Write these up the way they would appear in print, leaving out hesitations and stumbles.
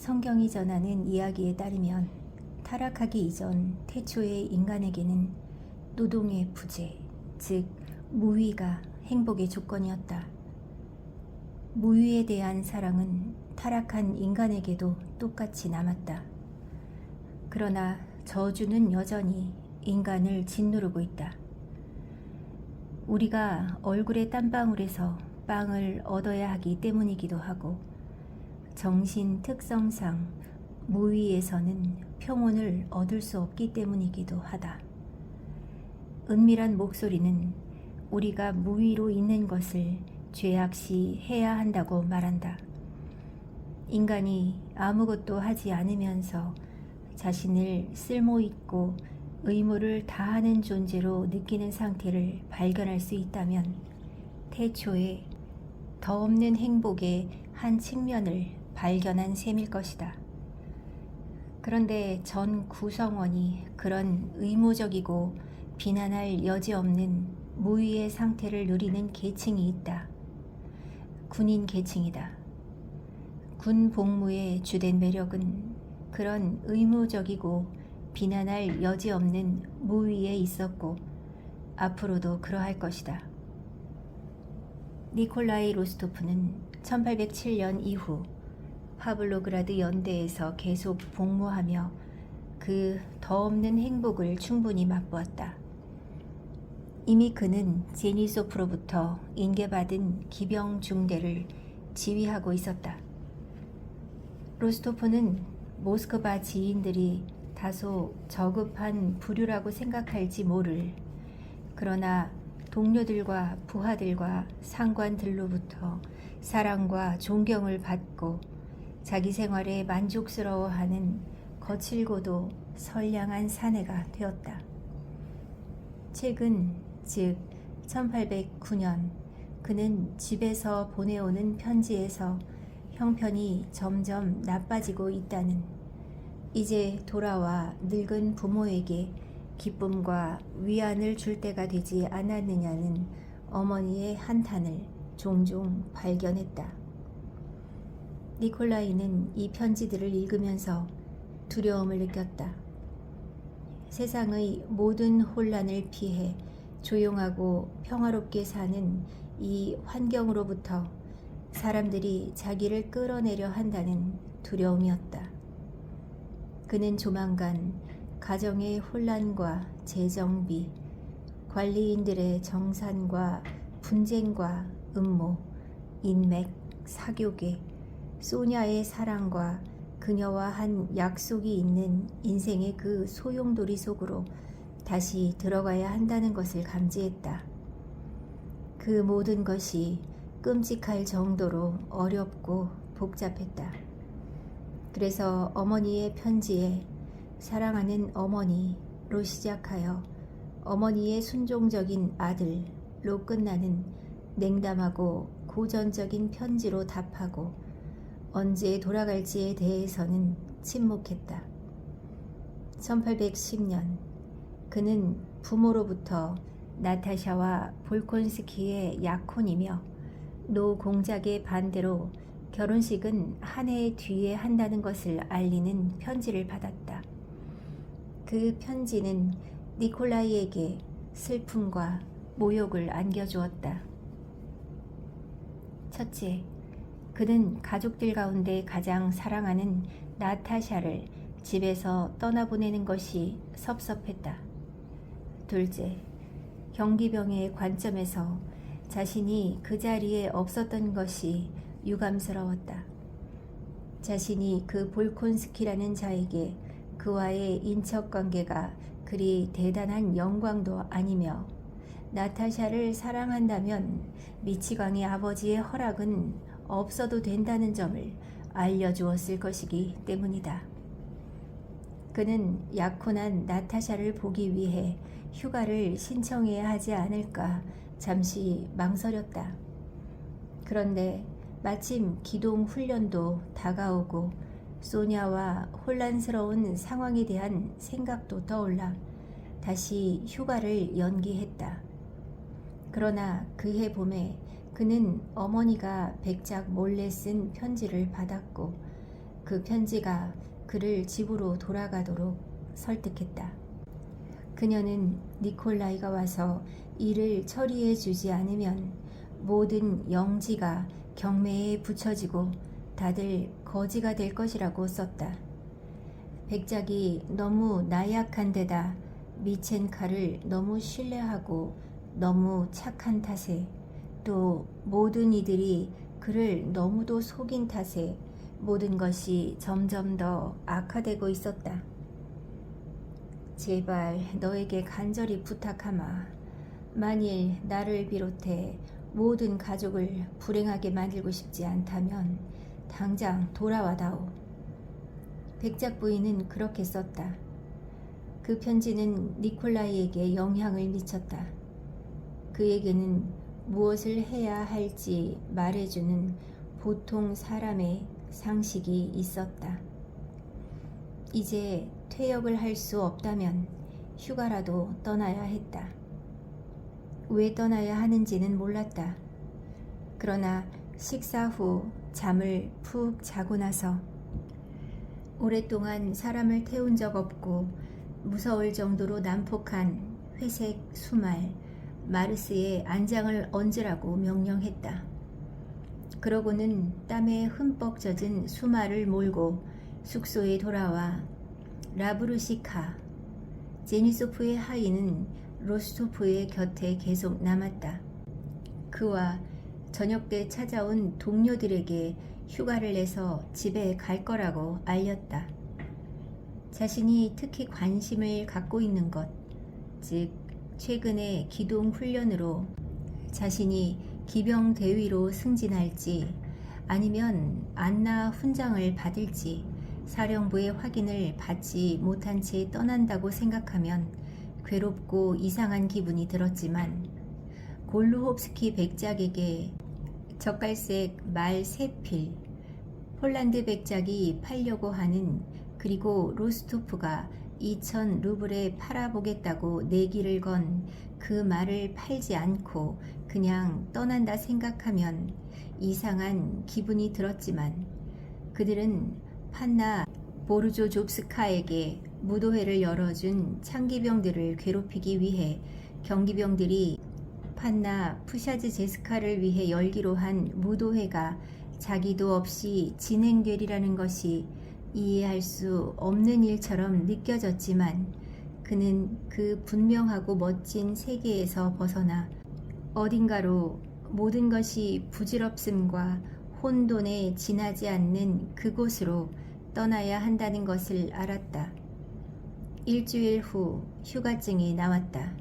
성경이 전하는 이야기에 따르면 타락하기 이전 태초의 인간에게는 노동의 부재, 즉 무위가 행복의 조건이었다. 무위에 대한 사랑은 타락한 인간에게도 똑같이 남았다. 그러나 저주는 여전히 인간을 짓누르고 있다. 우리가 얼굴의 땀방울에서 빵을 얻어야 하기 때문이기도 하고, 정신 특성상 무위에서는 평온을 얻을 수 없기 때문이기도 하다. 은밀한 목소리는 우리가 무위로 있는 것을 죄악시 해야 한다고 말한다. 인간이 아무것도 하지 않으면서 자신을 쓸모있고 의무를 다하는 존재로 느끼는 상태를 발견할 수 있다면 태초에 더 없는 행복의 한 측면을 발견한 셈일 것이다. 그런데 전 구성원이 그런 의무적이고 비난할 여지 없는 무위의 상태를 누리는 계층이 있다. 군인 계층이다. 군 복무의 주된 매력은 그런 의무적이고 비난할 여지 없는 무위에 있었고 앞으로도 그러할 것이다. 니콜라이 로스토프는 1807년 이후 파블로그라드 연대에서 계속 복무하며 그 더 없는 행복을 충분히 맛보았다. 이미 그는 제니소프로부터 인계받은 기병 중대를 지휘하고 있었다. 로스토프는 모스크바 지인들이 다소 저급한 부류라고 생각할지 모를, 그러나 동료들과 부하들과 상관들로부터 사랑과 존경을 받고 자기 생활에 만족스러워하는 거칠고도 선량한 사내가 되었다. 최근, 즉 1809년 그는 집에서 보내오는 편지에서 형편이 점점 나빠지고 있다는, 이제 돌아와 늙은 부모에게 기쁨과 위안을 줄 때가 되지 않았느냐는 어머니의 한탄을 종종 발견했다. 니콜라이는 이 편지들을 읽으면서 두려움을 느꼈다. 세상의 모든 혼란을 피해 조용하고 평화롭게 사는 이 환경으로부터 사람들이 자기를 끌어내려 한다는 두려움이었다. 그는 조만간 가정의 혼란과 재정비, 관리인들의 정산과 분쟁과 음모, 인맥, 사교계, 소냐의 사랑과 그녀와 한 약속이 있는 인생의 그 소용돌이 속으로 다시 들어가야 한다는 것을 감지했다. 그 모든 것이 끔찍할 정도로 어렵고 복잡했다. 그래서 어머니의 편지에 사랑하는 어머니로 시작하여 어머니의 순종적인 아들로 끝나는 냉담하고 고전적인 편지로 답하고 언제 돌아갈지에 대해서는 침묵했다. 1810년 그는 부모로부터 나타샤와 볼콘스키의 약혼이며 노 공작의 반대로 결혼식은 한 해 뒤에 한다는 것을 알리는 편지를 받았다. 그 편지는 니콜라이에게 슬픔과 모욕을 안겨주었다. 첫째, 그는 가족들 가운데 가장 사랑하는 나타샤를 집에서 떠나보내는 것이 섭섭했다. 둘째, 경기병의 관점에서 자신이 그 자리에 없었던 것이 유감스러웠다. 자신이 그 볼콘스키라는 자에게 그와의 인척관계가 그리 대단한 영광도 아니며 나타샤를 사랑한다면 미치광이 아버지의 허락은 없어도 된다는 점을 알려주었을 것이기 때문이다. 그는 약혼한 나타샤를 보기 위해 휴가를 신청해야 하지 않을까 잠시 망설였다. 그런데 마침 기동 훈련도 다가오고 소냐와 혼란스러운 상황에 대한 생각도 떠올라 다시 휴가를 연기했다. 그러나 그해 봄에 그는 어머니가 백작 몰래 쓴 편지를 받았고 그 그 편지가 그를 집으로 돌아가도록 설득했다. 그녀는 니콜라이가 와서 일을 처리해 주지 않으면 모든 영지가 경매에 붙여지고 다들 거지가 될 것이라고 썼다. 백작이 너무 나약한 데다 미첸카를 너무 신뢰하고 너무 착한 탓에 또 모든 이들이 그를 너무도 속인 탓에 모든 것이 점점 더 악화되고 있었다. 제발 너에게 간절히 부탁하마. 만일 나를 비롯해 모든 가족을 불행하게 만들고 싶지 않다면 당장 돌아와다오. 백작 부인은 그렇게 썼다. 그 편지는 니콜라이에게 영향을 미쳤다. 그에게는 무엇을 해야 할지 말해주는 보통 사람의 상식이 있었다. 이제 퇴역을 할 수 없다면 휴가라도 떠나야 했다. 왜 떠나야 하는지는 몰랐다. 그러나 식사 후 잠을 푹 자고 나서 오랫동안 사람을 태운 적 없고 무서울 정도로 난폭한 회색 수말 마르스의 안장을 얹으라고 명령했다. 그러고는 땀에 흠뻑 젖은 수말을 몰고 숙소에 돌아와 라브루시카, 제니소프의 하인은 로스토프의 곁에 계속 남았다. 그와 저녁 때 찾아온 동료들에게 휴가를 내서 집에 갈 거라고 알렸다. 자신이 특히 관심을 갖고 있는 것, 즉 최근의 기동 훈련으로 자신이 기병 대위로 승진할지 아니면 안나 훈장을 받을지 사령부의 확인을 받지 못한 채 떠난다고 생각하면 괴롭고 이상한 기분이 들었지만 골루홉스키 백작에게 젓갈색 말 3필, 폴란드 백작이 팔려고 하는 그리고 로스토프가 2,000 루블에 팔아보겠다고 내기를 건 그 말을 팔지 않고 그냥 떠난다 생각하면 이상한 기분이 들었지만 그들은 판나 보르조좁스카에게 무도회를 열어준 창기병들을 괴롭히기 위해 경기병들이 판나 푸샤즈제스카를 위해 열기로 한 무도회가 자기도 없이 진행되리라는 것이 이해할 수 없는 일처럼 느껴졌지만 그는 그 분명하고 멋진 세계에서 벗어나 어딘가로 모든 것이 부질없음과 혼돈에 지나지 않는 그곳으로 떠나야 한다는 것을 알았다. 일주일 후 휴가증이 나왔다.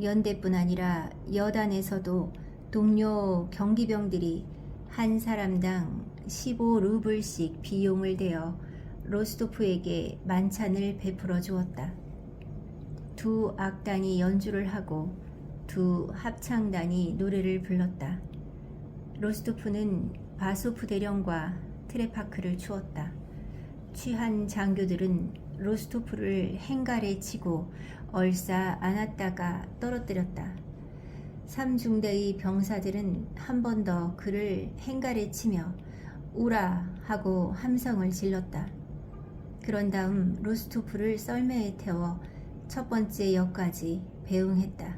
연대뿐 아니라 여단에서도 동료 경기병들이 한 사람당 15루블씩 비용을 대어 로스토프에게 만찬을 베풀어 주었다. 두 악단이 연주를 하고 두 합창단이 노래를 불렀다. 로스토프는 바소프 대령과 트레파크를 추었다. 취한 장교들은 로스토프를 행갈에 치고 얼싸 안았다가 떨어뜨렸다. 3중대의 병사들은 한 번 더 그를 행갈에 치며 우라 하고 함성을 질렀다. 그런 다음 로스토프를 썰매에 태워 첫 번째 역까지 배웅했다.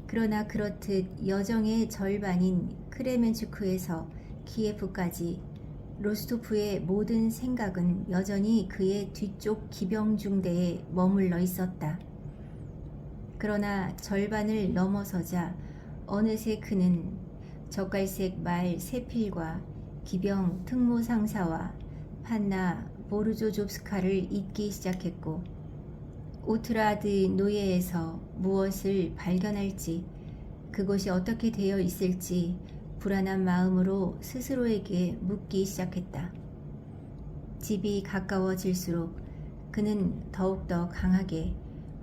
그러나 그렇듯 여정의 절반인 크레멘추크에서 키예프까지 로스토프의 모든 생각은 여전히 그의 뒤쪽 기병중대에 머물러 있었다. 그러나 절반을 넘어서자 어느새 그는 젓갈색 말 3필과 기병 특무상사와 판나 보르조좁스카를 잊기 시작했고 오트라드 노예에서 무엇을 발견할지 그곳이 어떻게 되어 있을지 불안한 마음으로 스스로에게 묻기 시작했다. 집이 가까워질수록 그는 더욱더 강하게,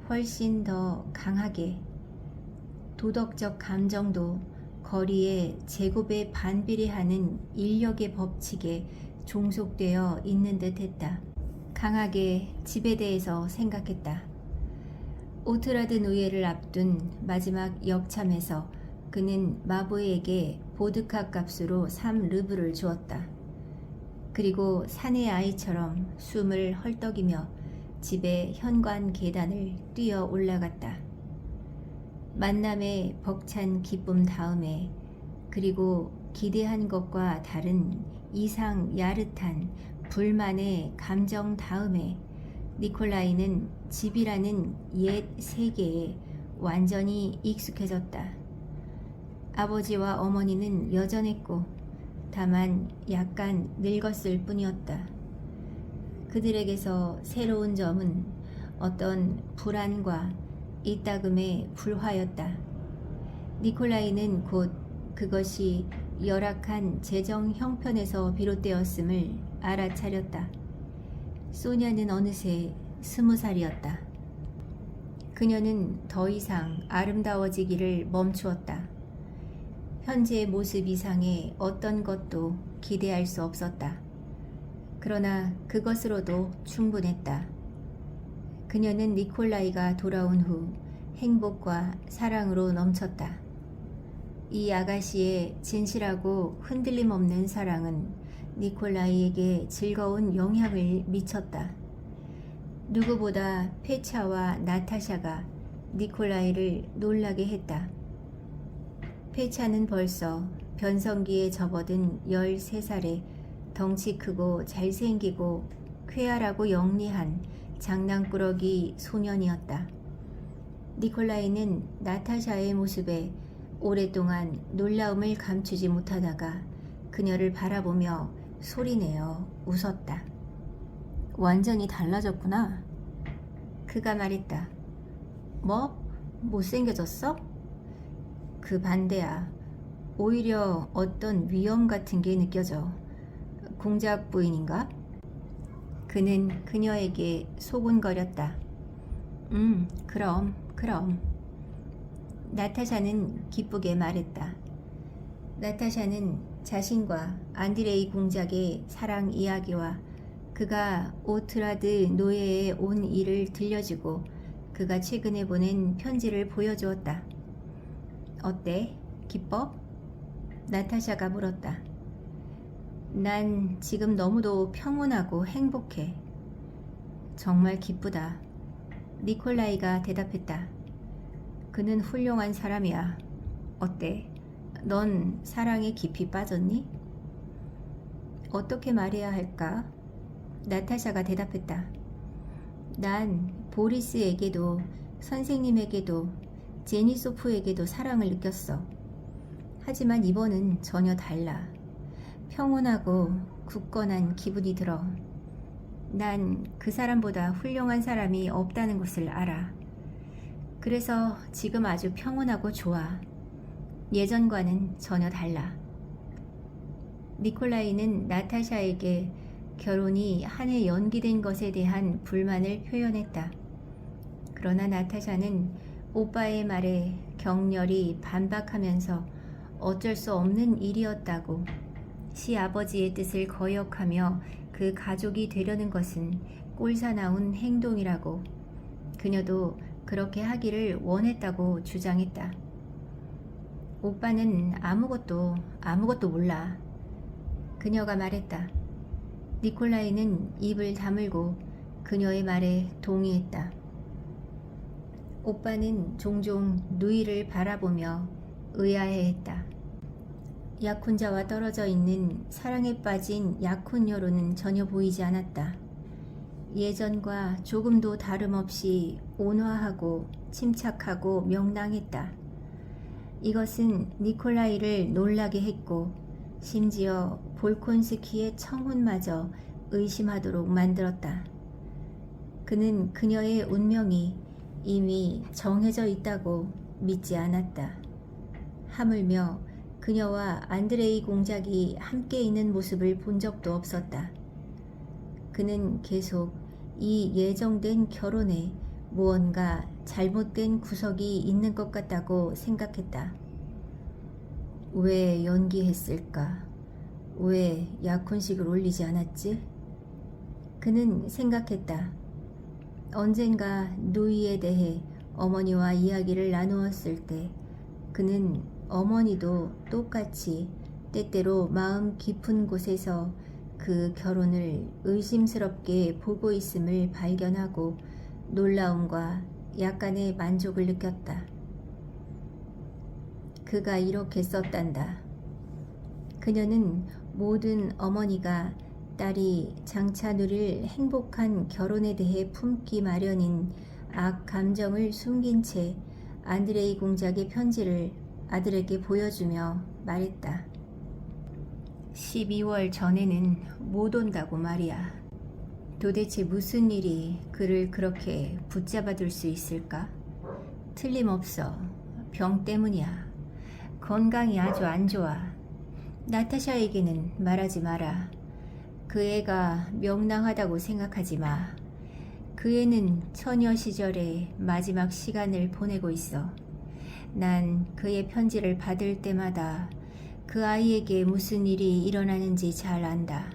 훨씬 더 강하게 도덕적 감정도 거리에 제곱에 반비례하는 인력의 법칙에 종속되어 있는 듯 했다. 강하게 집에 대해서 생각했다. 오트라드 노예를 앞둔 마지막 역참에서 그는 마보에게 보드카 값으로 3루블을 주었다. 그리고 사내 아이처럼 숨을 헐떡이며 집의 현관 계단을 뛰어 올라갔다. 만남의 벅찬 기쁨 다음에, 그리고 기대한 것과 다른 이상 야릇한 불만의 감정 다음에 니콜라이는 집이라는 옛 세계에 완전히 익숙해졌다. 아버지와 어머니는 여전했고 다만 약간 늙었을 뿐이었다. 그들에게서 새로운 점은 어떤 불안과 이따금의 불화였다. 니콜라이는 곧 그것이 열악한 재정 형편에서 비롯되었음을 알아차렸다. 소냐는 어느새 20살이었다. 그녀는 더 이상 아름다워지기를 멈추었다. 현재의 모습 이상의 어떤 것도 기대할 수 없었다. 그러나 그것으로도 충분했다. 그녀는 니콜라이가 돌아온 후 행복과 사랑으로 넘쳤다. 이 아가씨의 진실하고 흔들림 없는 사랑은 니콜라이에게 즐거운 영향을 미쳤다. 누구보다 페차와 나타샤가 니콜라이를 놀라게 했다. 페차는 벌써 변성기에 접어든 13살에 덩치 크고 잘생기고 쾌활하고 영리한 장난꾸러기 소년이었다. 니콜라이는 나타샤의 모습에 오랫동안 놀라움을 감추지 못하다가 그녀를 바라보며 소리내어 웃었다. 완전히 달라졌구나. 그가 말했다. 뭐? 못생겨졌어? 그 반대야. 오히려 어떤 위험 같은 게 느껴져. 공작 부인인가? 그는 그녀에게 소곤거렸다. 그럼. 나타샤는 기쁘게 말했다. 나타샤는 자신과 안드레이 공작의 사랑 이야기와 그가 오트라드 노예에 온 일을 들려주고 그가 최근에 보낸 편지를 보여주었다. 어때? 기뻐? 나타샤가 물었다. 난 지금 너무도 평온하고 행복해. 정말 기쁘다. 니콜라이가 대답했다. 그는 훌륭한 사람이야. 어때? 넌 사랑에 깊이 빠졌니? 어떻게 말해야 할까? 나타샤가 대답했다. 난 보리스에게도 선생님에게도 제니소프에게도 사랑을 느꼈어. 하지만 이번은 전혀 달라. 평온하고 굳건한 기분이 들어. 난 그 사람보다 훌륭한 사람이 없다는 것을 알아. 그래서 지금 아주 평온하고 좋아. 예전과는 전혀 달라. 니콜라이는 나타샤에게 결혼이 한 해 연기된 것에 대한 불만을 표현했다. 그러나 나타샤는 오빠의 말에 격렬히 반박하면서 어쩔 수 없는 일이었다고, 시아버지의 뜻을 거역하며 그 가족이 되려는 것은 꼴사나운 행동이라고, 그녀도 그렇게 하기를 원했다고 주장했다. 오빠는 아무것도 몰라. 그녀가 말했다. 니콜라이는 입을 다물고 그녀의 말에 동의했다. 오빠는 종종 누이를 바라보며 의아해했다. 약혼자와 떨어져 있는 사랑에 빠진 약혼녀로는 전혀 보이지 않았다. 예전과 조금도 다름없이 온화하고 침착하고 명랑했다. 이것은 니콜라이를 놀라게 했고 심지어 볼콘스키의 청혼마저 의심하도록 만들었다. 그는 그녀의 운명이 이미 정해져 있다고 믿지 않았다. 하물며 그녀와 안드레이 공작이 함께 있는 모습을 본 적도 없었다. 그는 계속 이 예정된 결혼에 무언가 잘못된 구석이 있는 것 같다고 생각했다. 왜 연기했을까? 왜 약혼식을 올리지 않았지? 그는 생각했다. 언젠가 누이에 대해 어머니와 이야기를 나누었을 때 그는 어머니도 똑같이 때때로 마음 깊은 곳에서 그 결혼을 의심스럽게 보고 있음을 발견하고 놀라움과 약간의 만족을 느꼈다. 그가 이렇게 썼단다. 그녀는 모든 어머니가 딸이 장차 누릴 행복한 결혼에 대해 품기 마련인 악 감정을 숨긴 채 안드레이 공작의 편지를 아들에게 보여주며 말했다. 12월 전에는 못 온다고 말이야. 도대체 무슨 일이 그를 그렇게 붙잡아둘 수 있을까? 틀림없어. 병 때문이야. 건강이 아주 안 좋아. 나타샤에게는 말하지 마라. 그 애가 명랑하다고 생각하지 마. 그 애는 처녀 시절의 마지막 시간을 보내고 있어. 난 그의 편지를 받을 때마다 그 아이에게 무슨 일이 일어나는지 잘 안다.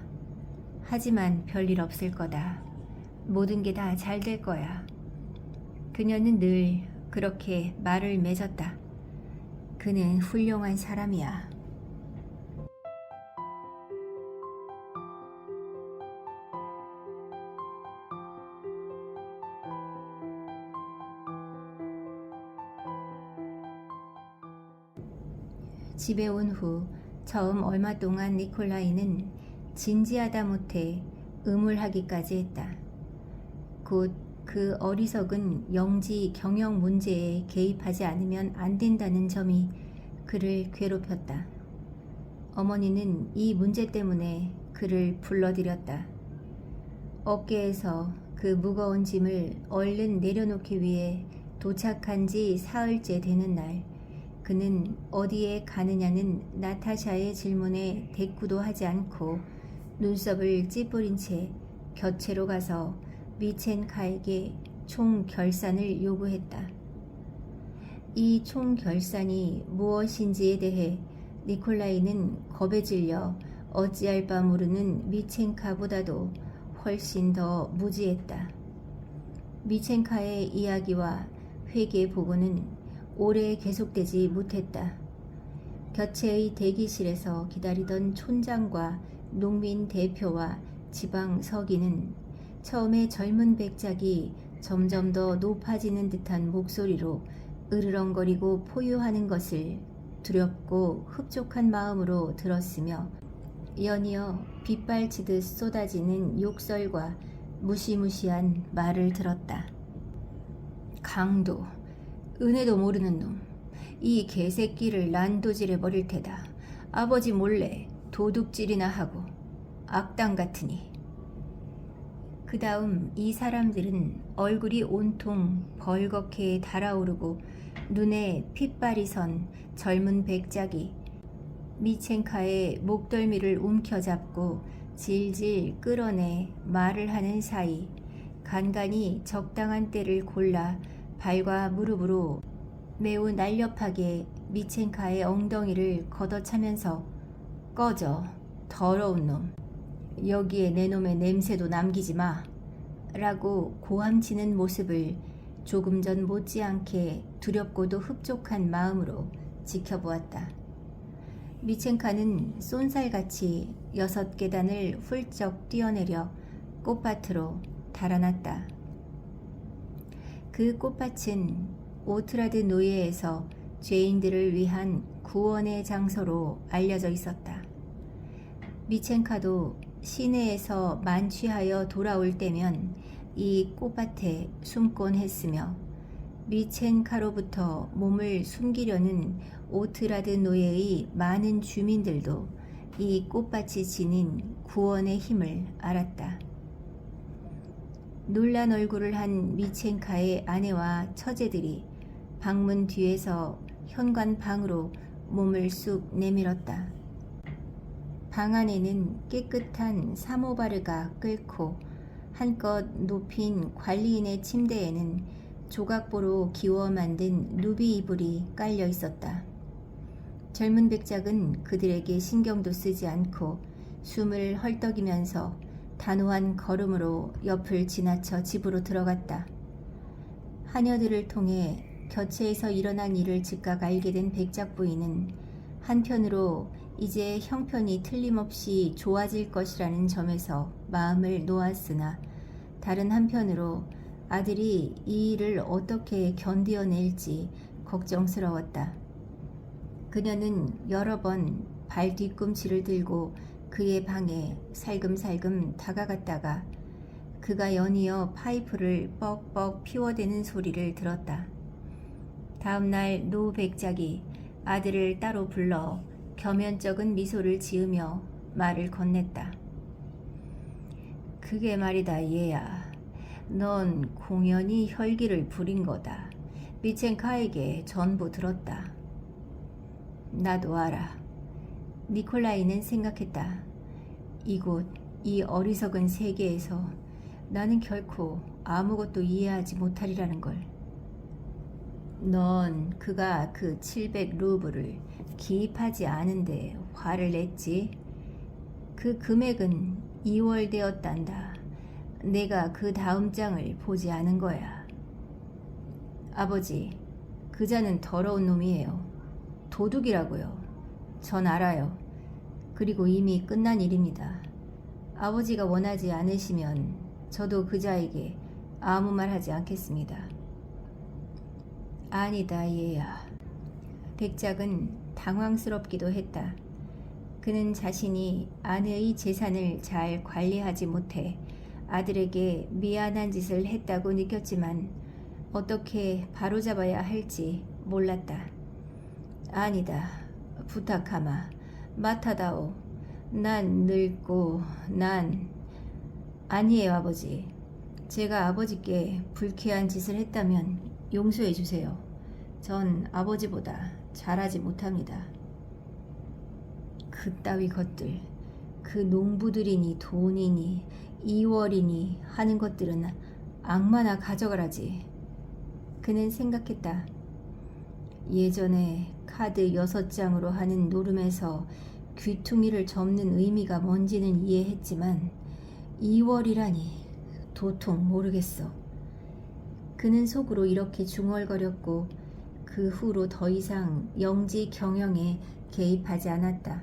하지만 별일 없을 거다. 모든 게 다 잘 될 거야. 그녀는 늘 그렇게 말을 맺었다. 그는 훌륭한 사람이야. 집에 온 후 처음 얼마 동안 니콜라이는 진지하다 못해 의물하기까지 했다. 곧 그 어리석은 영지 경영 문제에 개입하지 않으면 안 된다는 점이 그를 괴롭혔다. 어머니는 이 문제 때문에 그를 불러들였다. 어깨에서 그 무거운 짐을 얼른 내려놓기 위해 도착한 지 사흘째 되는 날, 그는 어디에 가느냐는 나타샤의 질문에 대꾸도 하지 않고 눈썹을 찌푸린 채 곁으로 가서 미첸카에게 총 결산을 요구했다. 이 총 결산이 무엇인지에 대해 니콜라이는 겁에 질려 어찌할 바 모르는 미첸카보다도 훨씬 더 무지했다. 미첸카의 이야기와 회계 보고는 오래 계속되지 못했다. 곁의 대기실에서 기다리던 촌장과 농민 대표와 지방 서기는 처음에 젊은 백작이 점점 더 높아지는 듯한 목소리로 으르렁거리고 포효하는 것을 두렵고 흡족한 마음으로 들었으며, 연이어 빗발치듯 쏟아지는 욕설과 무시무시한 말을 들었다. 강도, 은혜도 모르는 놈, 이 개새끼를 난도질해 버릴 테다. 아버지 몰래 도둑질이나 하고 악당 같으니. 그 다음 이 사람들은 얼굴이 온통 벌겋게 달아오르고 눈에 핏발이 선 젊은 백작이 미첸카의 목덜미를 움켜잡고 질질 끌어내 말을 하는 사이 간간히 적당한 때를 골라 발과 무릎으로 매우 날렵하게 미첸카의 엉덩이를 걷어차면서 꺼져, 더러운 놈. 여기에 내 놈의 냄새도 남기지 마. 라고 고함치는 모습을 조금 전 못지않게 두렵고도 흡족한 마음으로 지켜보았다. 미첸카는 쏜살같이 6계단을 훌쩍 뛰어내려 꽃밭으로 달아났다. 그 꽃밭은 오트라드 노예에서 죄인들을 위한 구원의 장소로 알려져 있었다. 미첸카도 시내에서 만취하여 돌아올 때면 이 꽃밭에 숨곤 했으며, 미첸카로부터 몸을 숨기려는 오트라드 노예의 많은 주민들도 이 꽃밭이 지닌 구원의 힘을 알았다. 놀란 얼굴을 한 미첸카의 아내와 처제들이 방문 뒤에서 현관 방으로 몸을 쑥 내밀었다. 방 안에는 깨끗한 사모바르가 끓고 한껏 높인 관리인의 침대에는 조각보로 기워 만든 누비 이불이 깔려 있었다. 젊은 백작은 그들에게 신경도 쓰지 않고 숨을 헐떡이면서 단호한 걸음으로 옆을 지나쳐 집으로 들어갔다. 하녀들을 통해 겨체에서 일어난 일을 즉각 알게 된 백작 부인은 한편으로 이제 형편이 틀림없이 좋아질 것이라는 점에서 마음을 놓았으나 다른 한편으로 아들이 이 일을 어떻게 견디어낼지 걱정스러웠다. 그녀는 여러 번 발 뒤꿈치를 들고 그의 방에 살금살금 다가갔다가 그가 연이어 파이프를 뻑뻑 피워대는 소리를 들었다. 다음날 노 백작이 아들을 따로 불러 겸연쩍은 미소를 지으며 말을 건넸다. 그게 말이다 얘야. 넌 공연히 혈기를 부린 거다. 미첸카에게 전부 들었다. 나도 알아. 니콜라이는 생각했다. 이곳 이 어리석은 세계에서 나는 결코 아무것도 이해하지 못하리라는 걸. 넌 그가 그 700루블을 기입하지 않은데 화를 냈지. 그 금액은 2월 되었단다. 내가 그 다음 장을 보지 않은 거야. 아버지, 그자는 더러운 놈이에요. 도둑이라고요. 전 알아요. 그리고 이미 끝난 일입니다. 아버지가 원하지 않으시면 저도 그자에게 아무 말 하지 않겠습니다. 아니다 얘야. 백작은 당황스럽기도 했다. 그는 자신이 아내의 재산을 잘 관리하지 못해 아들에게 미안한 짓을 했다고 느꼈지만 어떻게 바로잡아야 할지 몰랐다. 아니다. 부탁하마. 맡아다오. 난 늙고 아니에요 아버지. 제가 아버지께 불쾌한 짓을 했다면 용서해 주세요. 전 아버지보다 잘하지 못합니다. 그따위 것들, 그 농부들이니 돈이니 2월이니 하는 것들은 악마나 가져가라지. 그는 생각했다. 예전에 카드 6장으로 하는 노름에서 귀퉁이를 접는 의미가 뭔지는 이해했지만 2월이라니 도통 모르겠어. 그는 속으로 이렇게 중얼거렸고 그 후로 더 이상 영지 경영에 개입하지 않았다.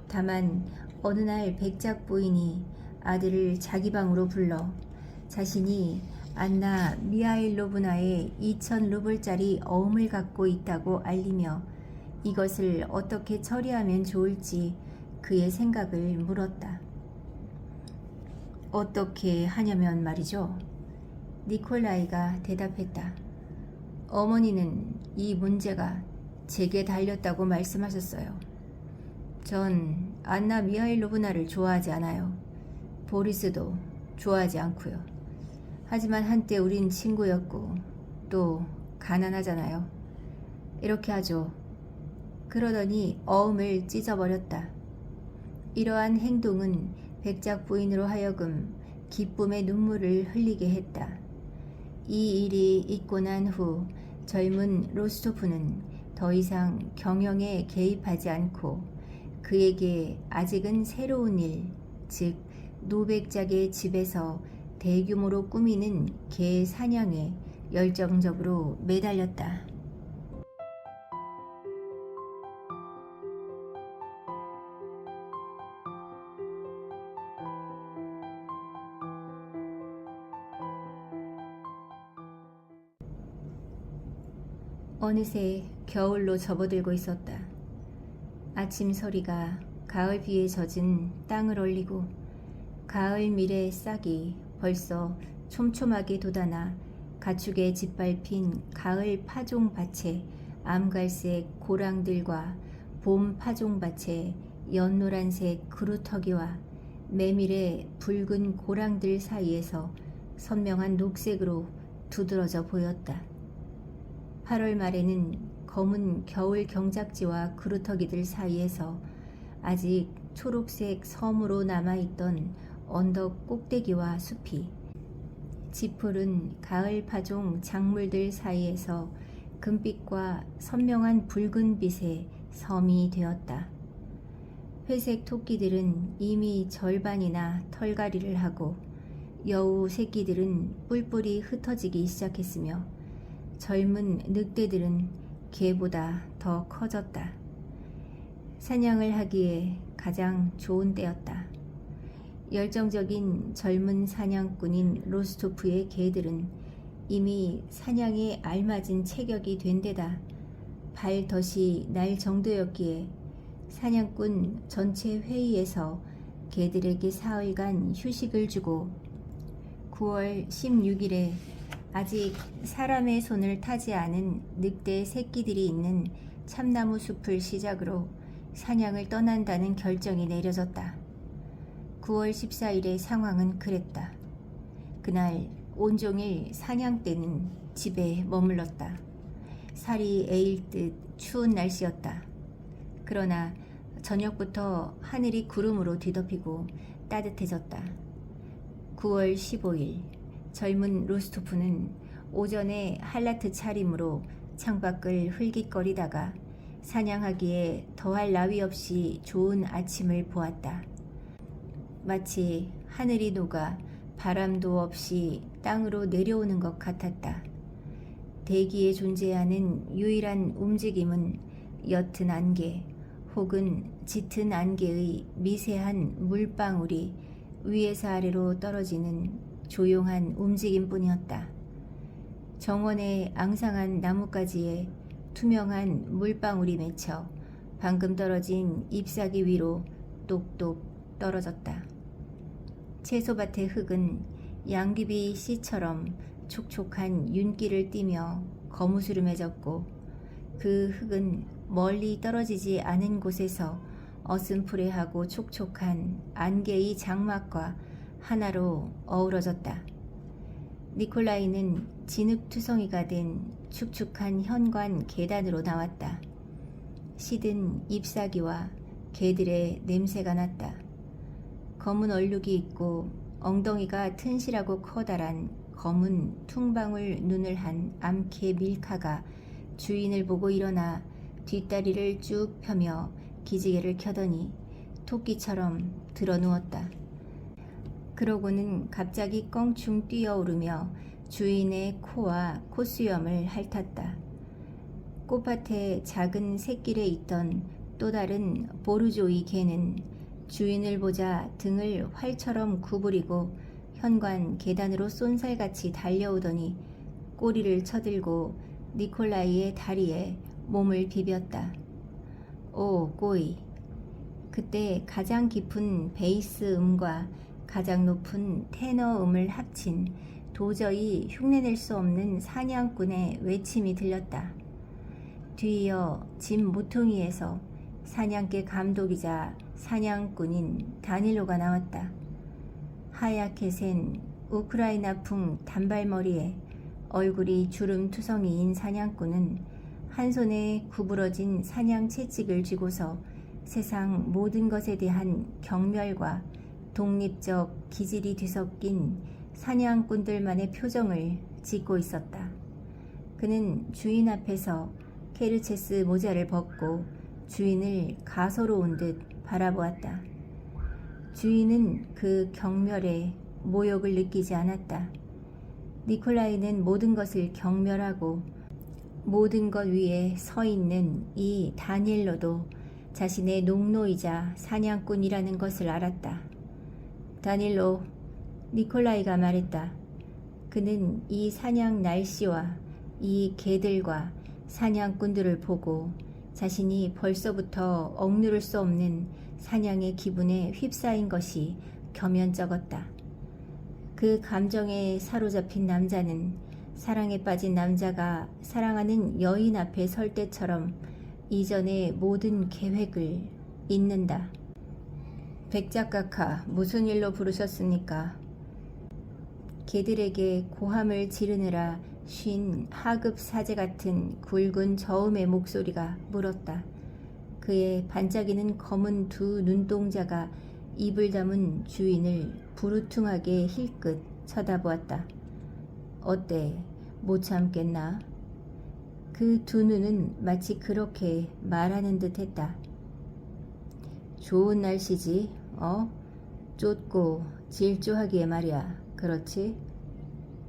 다만 어느 날 백작 부인이 아들을 자기 방으로 불러 자신이 안나 미하일로브나의 2000루블짜리 어음을 갖고 있다고 알리며 이것을 어떻게 처리하면 좋을지 그의 생각을 물었다. 어떻게 하냐면 말이죠. 니콜라이가 대답했다. 어머니는 이 문제가 제게 달렸다고 말씀하셨어요. 전 안나 미하일로브나를 좋아하지 않아요. 보리스도 좋아하지 않고요. 하지만 한때 우린 친구였고 또 가난하잖아요. 이렇게 하죠. 그러더니 어음을 찢어버렸다. 이러한 행동은 백작 부인으로 하여금 기쁨의 눈물을 흘리게 했다. 이 일이 있고 난 후 젊은 로스토프는 더 이상 경영에 개입하지 않고 그에게 아직은 새로운 일, 즉 노백작의 집에서 대규모로 꾸미는 개 사냥에 열정적으로 매달렸다. 어느새 겨울로 접어들고 있었다. 아침 서리가 가을 비에 젖은 땅을 얼리고 가을 밀의 싹이 벌써 촘촘하게 돋아나 가축에 짓밟힌 가을 파종밭에 암갈색 고랑들과 봄 파종밭에 연노란색 그루터기와 메밀의 붉은 고랑들 사이에서 선명한 녹색으로 두드러져 보였다. 8월 말에는 검은 겨울 경작지와 그루터기들 사이에서 아직 초록색 섬으로 남아있던 언덕 꼭대기와 숲이 짙푸른 가을 파종 작물들 사이에서 금빛과 선명한 붉은 빛의 섬이 되었다. 회색 토끼들은 이미 절반이나 털갈이를 하고 여우 새끼들은 뿔뿔이 흩어지기 시작했으며 젊은 늑대들은 개보다 더 커졌다. 사냥을 하기에 가장 좋은 때였다. 열정적인 젊은 사냥꾼인 로스토프의 개들은 이미 사냥에 알맞은 체격이 된 데다 발덫이 날 정도였기에 사냥꾼 전체 회의에서 개들에게 사흘간 휴식을 주고 9월 16일에 아직 사람의 손을 타지 않은 늑대 새끼들이 있는 참나무 숲을 시작으로 사냥을 떠난다는 결정이 내려졌다. 9월 14일의 상황은 그랬다. 그날 온종일 사냥대는 집에 머물렀다. 살이 에일 듯 추운 날씨였다. 그러나 저녁부터 하늘이 구름으로 뒤덮이고 따뜻해졌다. 9월 15일 젊은 로스토프는 오전에 할라트 차림으로 창밖을 흘깃거리다가 사냥하기에 더할 나위 없이 좋은 아침을 보았다. 마치 하늘이 녹아 바람도 없이 땅으로 내려오는 것 같았다. 대기에 존재하는 유일한 움직임은 옅은 안개 혹은 짙은 안개의 미세한 물방울이 위에서 아래로 떨어지는 조용한 움직임뿐이었다. 정원의 앙상한 나뭇가지에 투명한 물방울이 맺혀 방금 떨어진 잎사귀 위로 똑똑 떨어졌다. 채소밭의 흙은 양귀비 씨처럼 촉촉한 윤기를 띠며 거무스름해졌고 그 흙은 멀리 떨어지지 않은 곳에서 어슴푸레하고 촉촉한 안개의 장막과 하나로 어우러졌다. 니콜라이는 진흙투성이가 된 축축한 현관 계단으로 나왔다. 시든 잎사귀와 개들의 냄새가 났다. 검은 얼룩이 있고 엉덩이가 튼실하고 커다란 검은 퉁방울 눈을 한 암캐 밀카가 주인을 보고 일어나 뒷다리를 쭉 펴며 기지개를 켜더니 토끼처럼 드러누웠다. 그러고는 갑자기 껑충 뛰어오르며 주인의 코와 콧수염을 핥았다. 꽃밭의 작은 샛길에 있던 또 다른 보르조이 개는 주인을 보자 등을 활처럼 구부리고 현관 계단으로 쏜살같이 달려오더니 꼬리를 쳐들고 니콜라이의 다리에 몸을 비볐다. 오 꼬이. 그때 가장 깊은 베이스 음과 가장 높은 테너 음을 합친 도저히 흉내낼 수 없는 사냥꾼의 외침이 들렸다. 뒤이어 집 모퉁이에서 사냥개 감독이자 사냥꾼인 다닐로가 나왔다. 하얗게 센 우크라이나풍 단발머리에 얼굴이 주름투성이인 사냥꾼은 한 손에 구부러진 사냥 채찍을 쥐고서 세상 모든 것에 대한 경멸과 독립적 기질이 뒤섞인 사냥꾼들만의 표정을 짓고 있었다. 그는 주인 앞에서 케르체스 모자를 벗고 주인을 가소로운 듯 바라보았다. 주인은 그 경멸에 모욕을 느끼지 않았다. 니콜라이는 모든 것을 경멸하고 모든 것 위에 서 있는 이 다니엘로도 자신의 농노이자 사냥꾼이라는 것을 알았다. 다니엘로, 니콜라이가 말했다. 그는 이 사냥 날씨와 이 개들과 사냥꾼들을 보고 자신이 벌써부터 억누를 수 없는 사냥의 기분에 휩싸인 것이 겸연쩍었다. 그 감정에 사로잡힌 남자는 사랑에 빠진 남자가 사랑하는 여인 앞에 설 때처럼 이전의 모든 계획을 잊는다. 백작가카, 무슨 일로 부르셨습니까? 개들에게 고함을 지르느라 쉰 하급 사제 같은 굵은 저음의 목소리가 물었다. 그의 반짝이는 검은 두 눈동자가 입을 다문 주인을 부르퉁하게 힐끗 쳐다보았다. 어때? 못 참겠나? 그 두 눈은 마치 그렇게 말하는 듯 했다. 좋은 날씨지, 쫓고 질주하기에 말이야. 그렇지?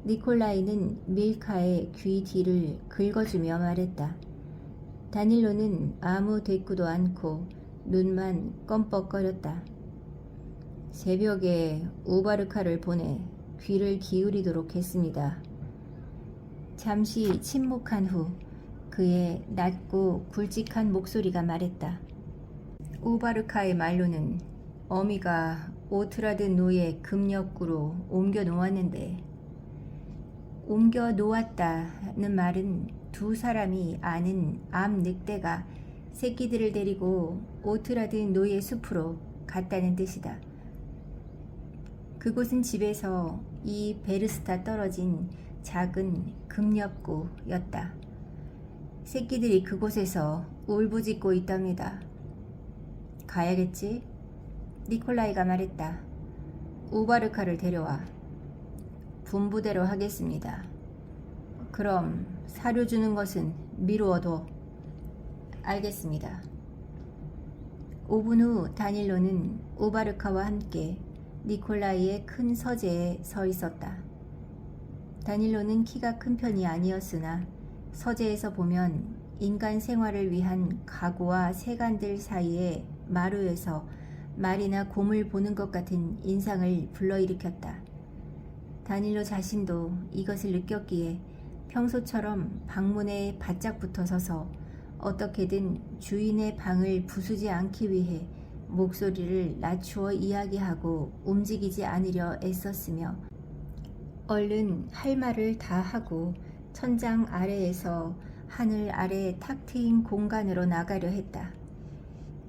니콜라이는 밀카의 귀 뒤를 긁어주며 말했다. 다닐로는 아무 대꾸도 않고 눈만 껌뻑거렸다. 새벽에 우바르카를 보내 귀를 기울이도록 했습니다. 잠시 침묵한 후 그의 낮고 굵직한 목소리가 말했다. 우바르카의 말로는 어미가 오트라드 노예 금역구로 옮겨 놓았는데, 옮겨 놓았다는 말은 두 사람이 아는 암 늑대가 새끼들을 데리고 오트라드 노예 숲으로 갔다는 뜻이다. 그곳은 집에서 이 베르스타 떨어진 작은 금역구였다. 새끼들이 그곳에서 울부짖고 있답니다. 가야겠지? 니콜라이가 말했다. 우바르카를 데려와. 분부대로 하겠습니다. 그럼 사료 주는 것은 미루어둬. 알겠습니다. 5분 후 다닐로는 우바르카와 함께 니콜라이의 큰 서재에 서 있었다. 다닐로는 키가 큰 편이 아니었으나 서재에서 보면 인간 생활을 위한 가구와 세간들 사이에 마루에서 말이나 곰을 보는 것 같은 인상을 불러일으켰다. 다닐로 자신도 이것을 느꼈기에 평소처럼 방문에 바짝 붙어 서서 어떻게든 주인의 방을 부수지 않기 위해 목소리를 낮추어 이야기하고 움직이지 않으려 애썼으며, 얼른 할 말을 다 하고 천장 아래에서 하늘 아래 탁 트인 공간으로 나가려 했다.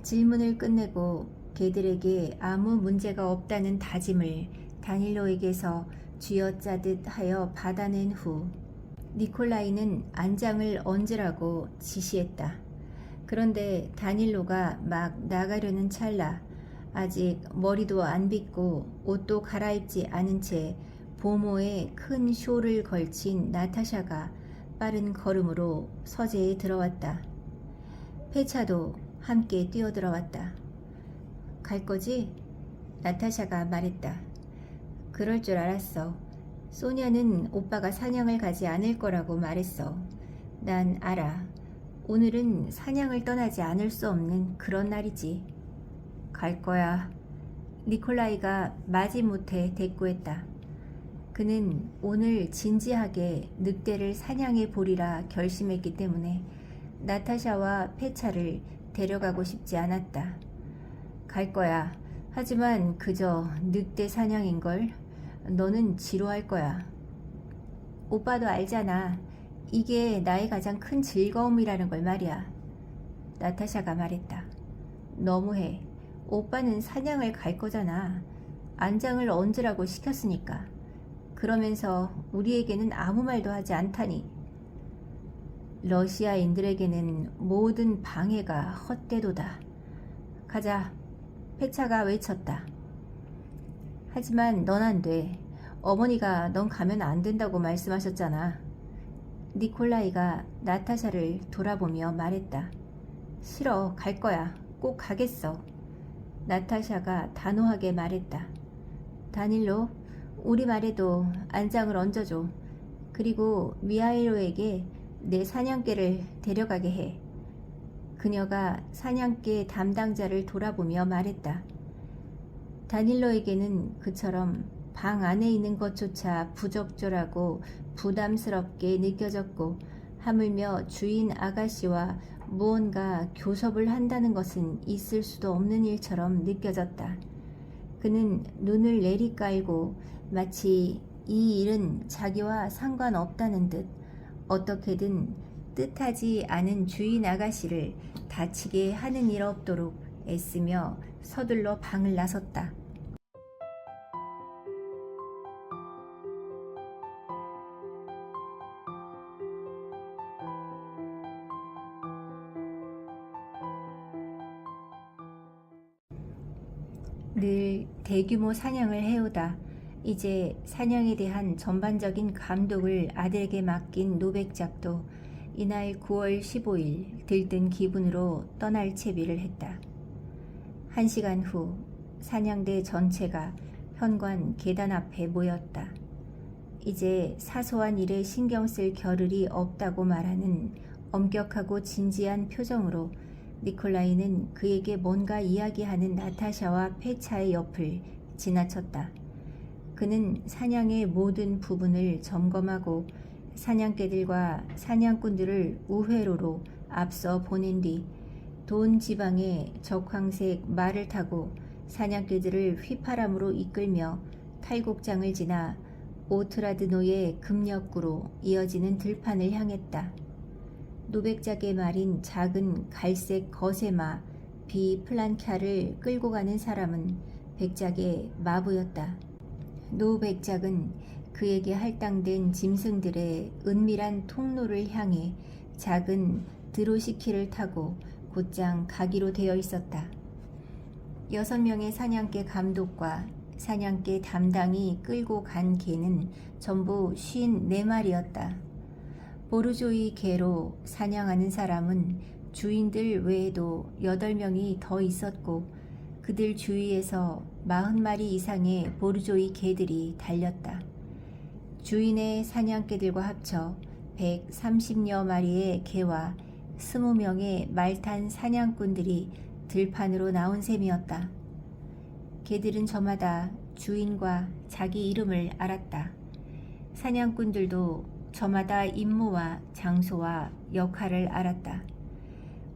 질문을 끝내고 개들에게 아무 문제가 없다는 다짐을 다닐로에게서 쥐어짜듯 하여 받아낸 후 니콜라이는 안장을 얹으라고 지시했다. 그런데 다닐로가 막 나가려는 찰나 아직 머리도 안 빗고 옷도 갈아입지 않은 채 보모에 큰 쇼를 걸친 나타샤가 빠른 걸음으로 서재에 들어왔다. 페차도 함께 뛰어들어왔다. 갈 거지? 나타샤가 말했다. 그럴 줄 알았어. 소냐는 오빠가 사냥을 가지 않을 거라고 말했어. 난 알아. 오늘은 사냥을 떠나지 않을 수 없는 그런 날이지. 갈 거야. 니콜라이가 마지못해 대꾸했다. 그는 오늘 진지하게 늑대를 사냥해 보리라 결심했기 때문에 나타샤와 페차를 데려가고 싶지 않았다. 갈 거야. 하지만 그저 늑대 사냥인걸. 너는 지루할 거야. 오빠도 알잖아. 이게 나의 가장 큰 즐거움이라는 걸 말이야. 나타샤가 말했다. 너무해. 오빠는 사냥을 갈 거잖아. 안장을 얹으라고 시켰으니까. 그러면서 우리에게는 아무 말도 하지 않다니. 러시아인들에게는 모든 방해가 헛되도다. 가자. 페차가 외쳤다. 하지만 넌 안 돼. 어머니가 넌 가면 안 된다고 말씀하셨잖아. 니콜라이가 나타샤를 돌아보며 말했다. 싫어. 갈 거야. 꼭 가겠어. 나타샤가 단호하게 말했다. 다닐로, 우리 말에도 안장을 얹어줘. 그리고 미하일로에게 내 사냥개를 데려가게 해. 그녀가 사냥개 담당자를 돌아보며 말했다. 다닐로에게는 그처럼 방 안에 있는 것조차 부적절하고 부담스럽게 느껴졌고, 하물며 주인 아가씨와 무언가 교섭을 한다는 것은 있을 수도 없는 일처럼 느껴졌다. 그는 눈을 내리깔고 마치 이 일은 자기와 상관없다는 듯 어떻게든 뜻하지 않은 주인 아가씨를 다치게 하는 일 없도록 애쓰며 서둘러 방을 나섰다. 늘 대규모 사냥을 해오다 이제 사냥에 대한 전반적인 감독을 아들에게 맡긴 노백작도 이날 9월 15일 들뜬 기분으로 떠날 채비를 했다. 1시간 후 사냥대 전체가 현관 계단 앞에 모였다. 이제 사소한 일에 신경 쓸 겨를이 없다고 말하는 엄격하고 진지한 표정으로 니콜라이는 그에게 뭔가 이야기하는 나타샤와 페차의 옆을 지나쳤다. 그는 사냥의 모든 부분을 점검하고 사냥개들과 사냥꾼들을 우회로로 앞서 보낸 뒤 돈 지방의 적황색 말을 타고 사냥개들을 휘파람으로 이끌며 탈곡장을 지나 오트라드노의 급력구로 이어지는 들판을 향했다. 노백작의 말인 작은 갈색 거세마 비플란캬를 끌고 가는 사람은 백작의 마부였다. 노백작은 그에게 할당된 짐승들의 은밀한 통로를 향해 작은 드로시키를 타고 곧장 가기로 되어 있었다. 6명의 사냥개 감독과 사냥개 담당이 끌고 간 개는 전부 54마리였다. 보르조이 개로 사냥하는 사람은 주인들 외에도 8명이 더 있었고 그들 주위에서 40마리 이상의 보르조이 개들이 달렸다. 주인의 사냥개들과 합쳐 130여 마리의 개와 20명의 말탄 사냥꾼들이 들판으로 나온 셈이었다. 개들은 저마다 주인과 자기 이름을 알았다. 사냥꾼들도 저마다 임무와 장소와 역할을 알았다.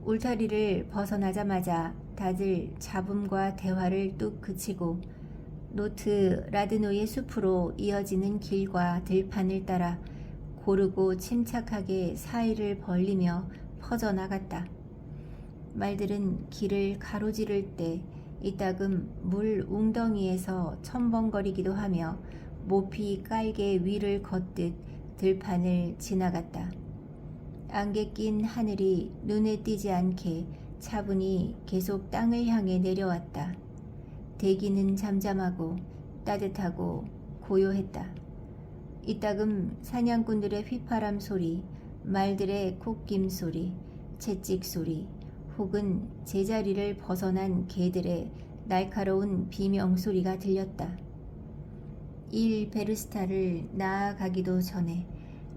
울타리를 벗어나자마자 다들 잡음과 대화를 뚝 그치고 노트 라드노의 숲으로 이어지는 길과 들판을 따라 고르고 침착하게 사이를 벌리며 퍼져나갔다. 말들은 길을 가로지를 때 이따금 물 웅덩이에서 첨벙거리기도 하며 모피 깔개 위를 걷듯 들판을 지나갔다. 안개 낀 하늘이 눈에 띄지 않게 차분히 계속 땅을 향해 내려왔다. 대기는 잠잠하고 따뜻하고 고요했다. 이따금 사냥꾼들의 휘파람 소리, 말들의 콧김 소리, 채찍 소리, 혹은 제자리를 벗어난 개들의 날카로운 비명 소리가 들렸다. 일 베르스타를 나아가기도 전에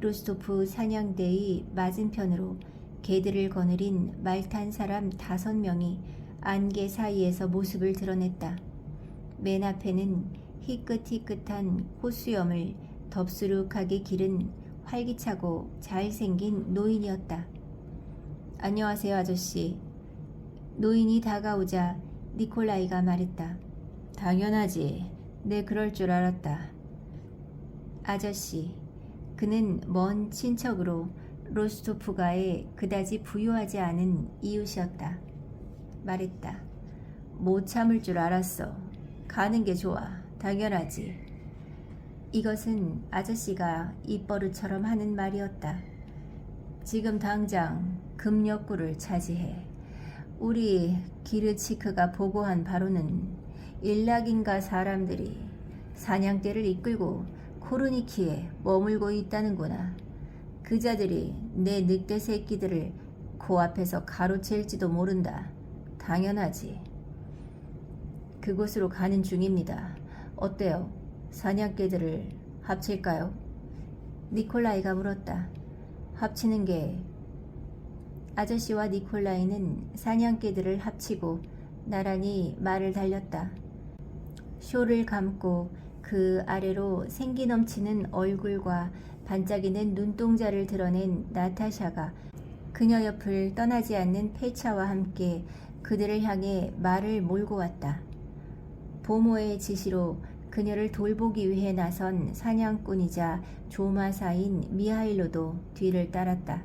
로스토프 사냥대의 맞은편으로 개들을 거느린 말탄 사람 5명이 안개 사이에서 모습을 드러냈다. 맨 앞에는 희끗희끗한 호수염을 덥수룩하게 기른 활기차고 잘생긴 노인이었다. 안녕하세요, 아저씨. 노인이 다가오자 니콜라이가 말했다. 당연하지. 내 그럴 줄 알았다. 아저씨. 그는 먼 친척으로 로스토프가에 그다지 부유하지 않은 이웃이었다. 말했다. 못 참을 줄 알았어. 가는 게 좋아. 당연하지. 이것은 아저씨가 입버릇처럼 하는 말이었다. 지금 당장 급력구를 차지해. 우리 기르치크가 보고한 바로는 일락인가 사람들이 사냥대를 이끌고 코르니키에 머물고 있다는구나. 그자들이 내 늑대 새끼들을 코앞에서 가로챌지도 모른다. 당연하지. 그곳으로 가는 중입니다. 어때요? 사냥개들을 합칠까요? 니콜라이가 물었다. 합치는 게... 아저씨와 니콜라이는 사냥개들을 합치고 나란히 말을 달렸다. 쇼를 감고 그 아래로 생기 넘치는 얼굴과 반짝이는 눈동자를 드러낸 나타샤가 그녀 옆을 떠나지 않는 페차와 함께 그들을 향해 말을 몰고 왔다. 보모의 지시로 그녀를 돌보기 위해 나선 사냥꾼이자 조마사인 미하일로도 뒤를 따랐다.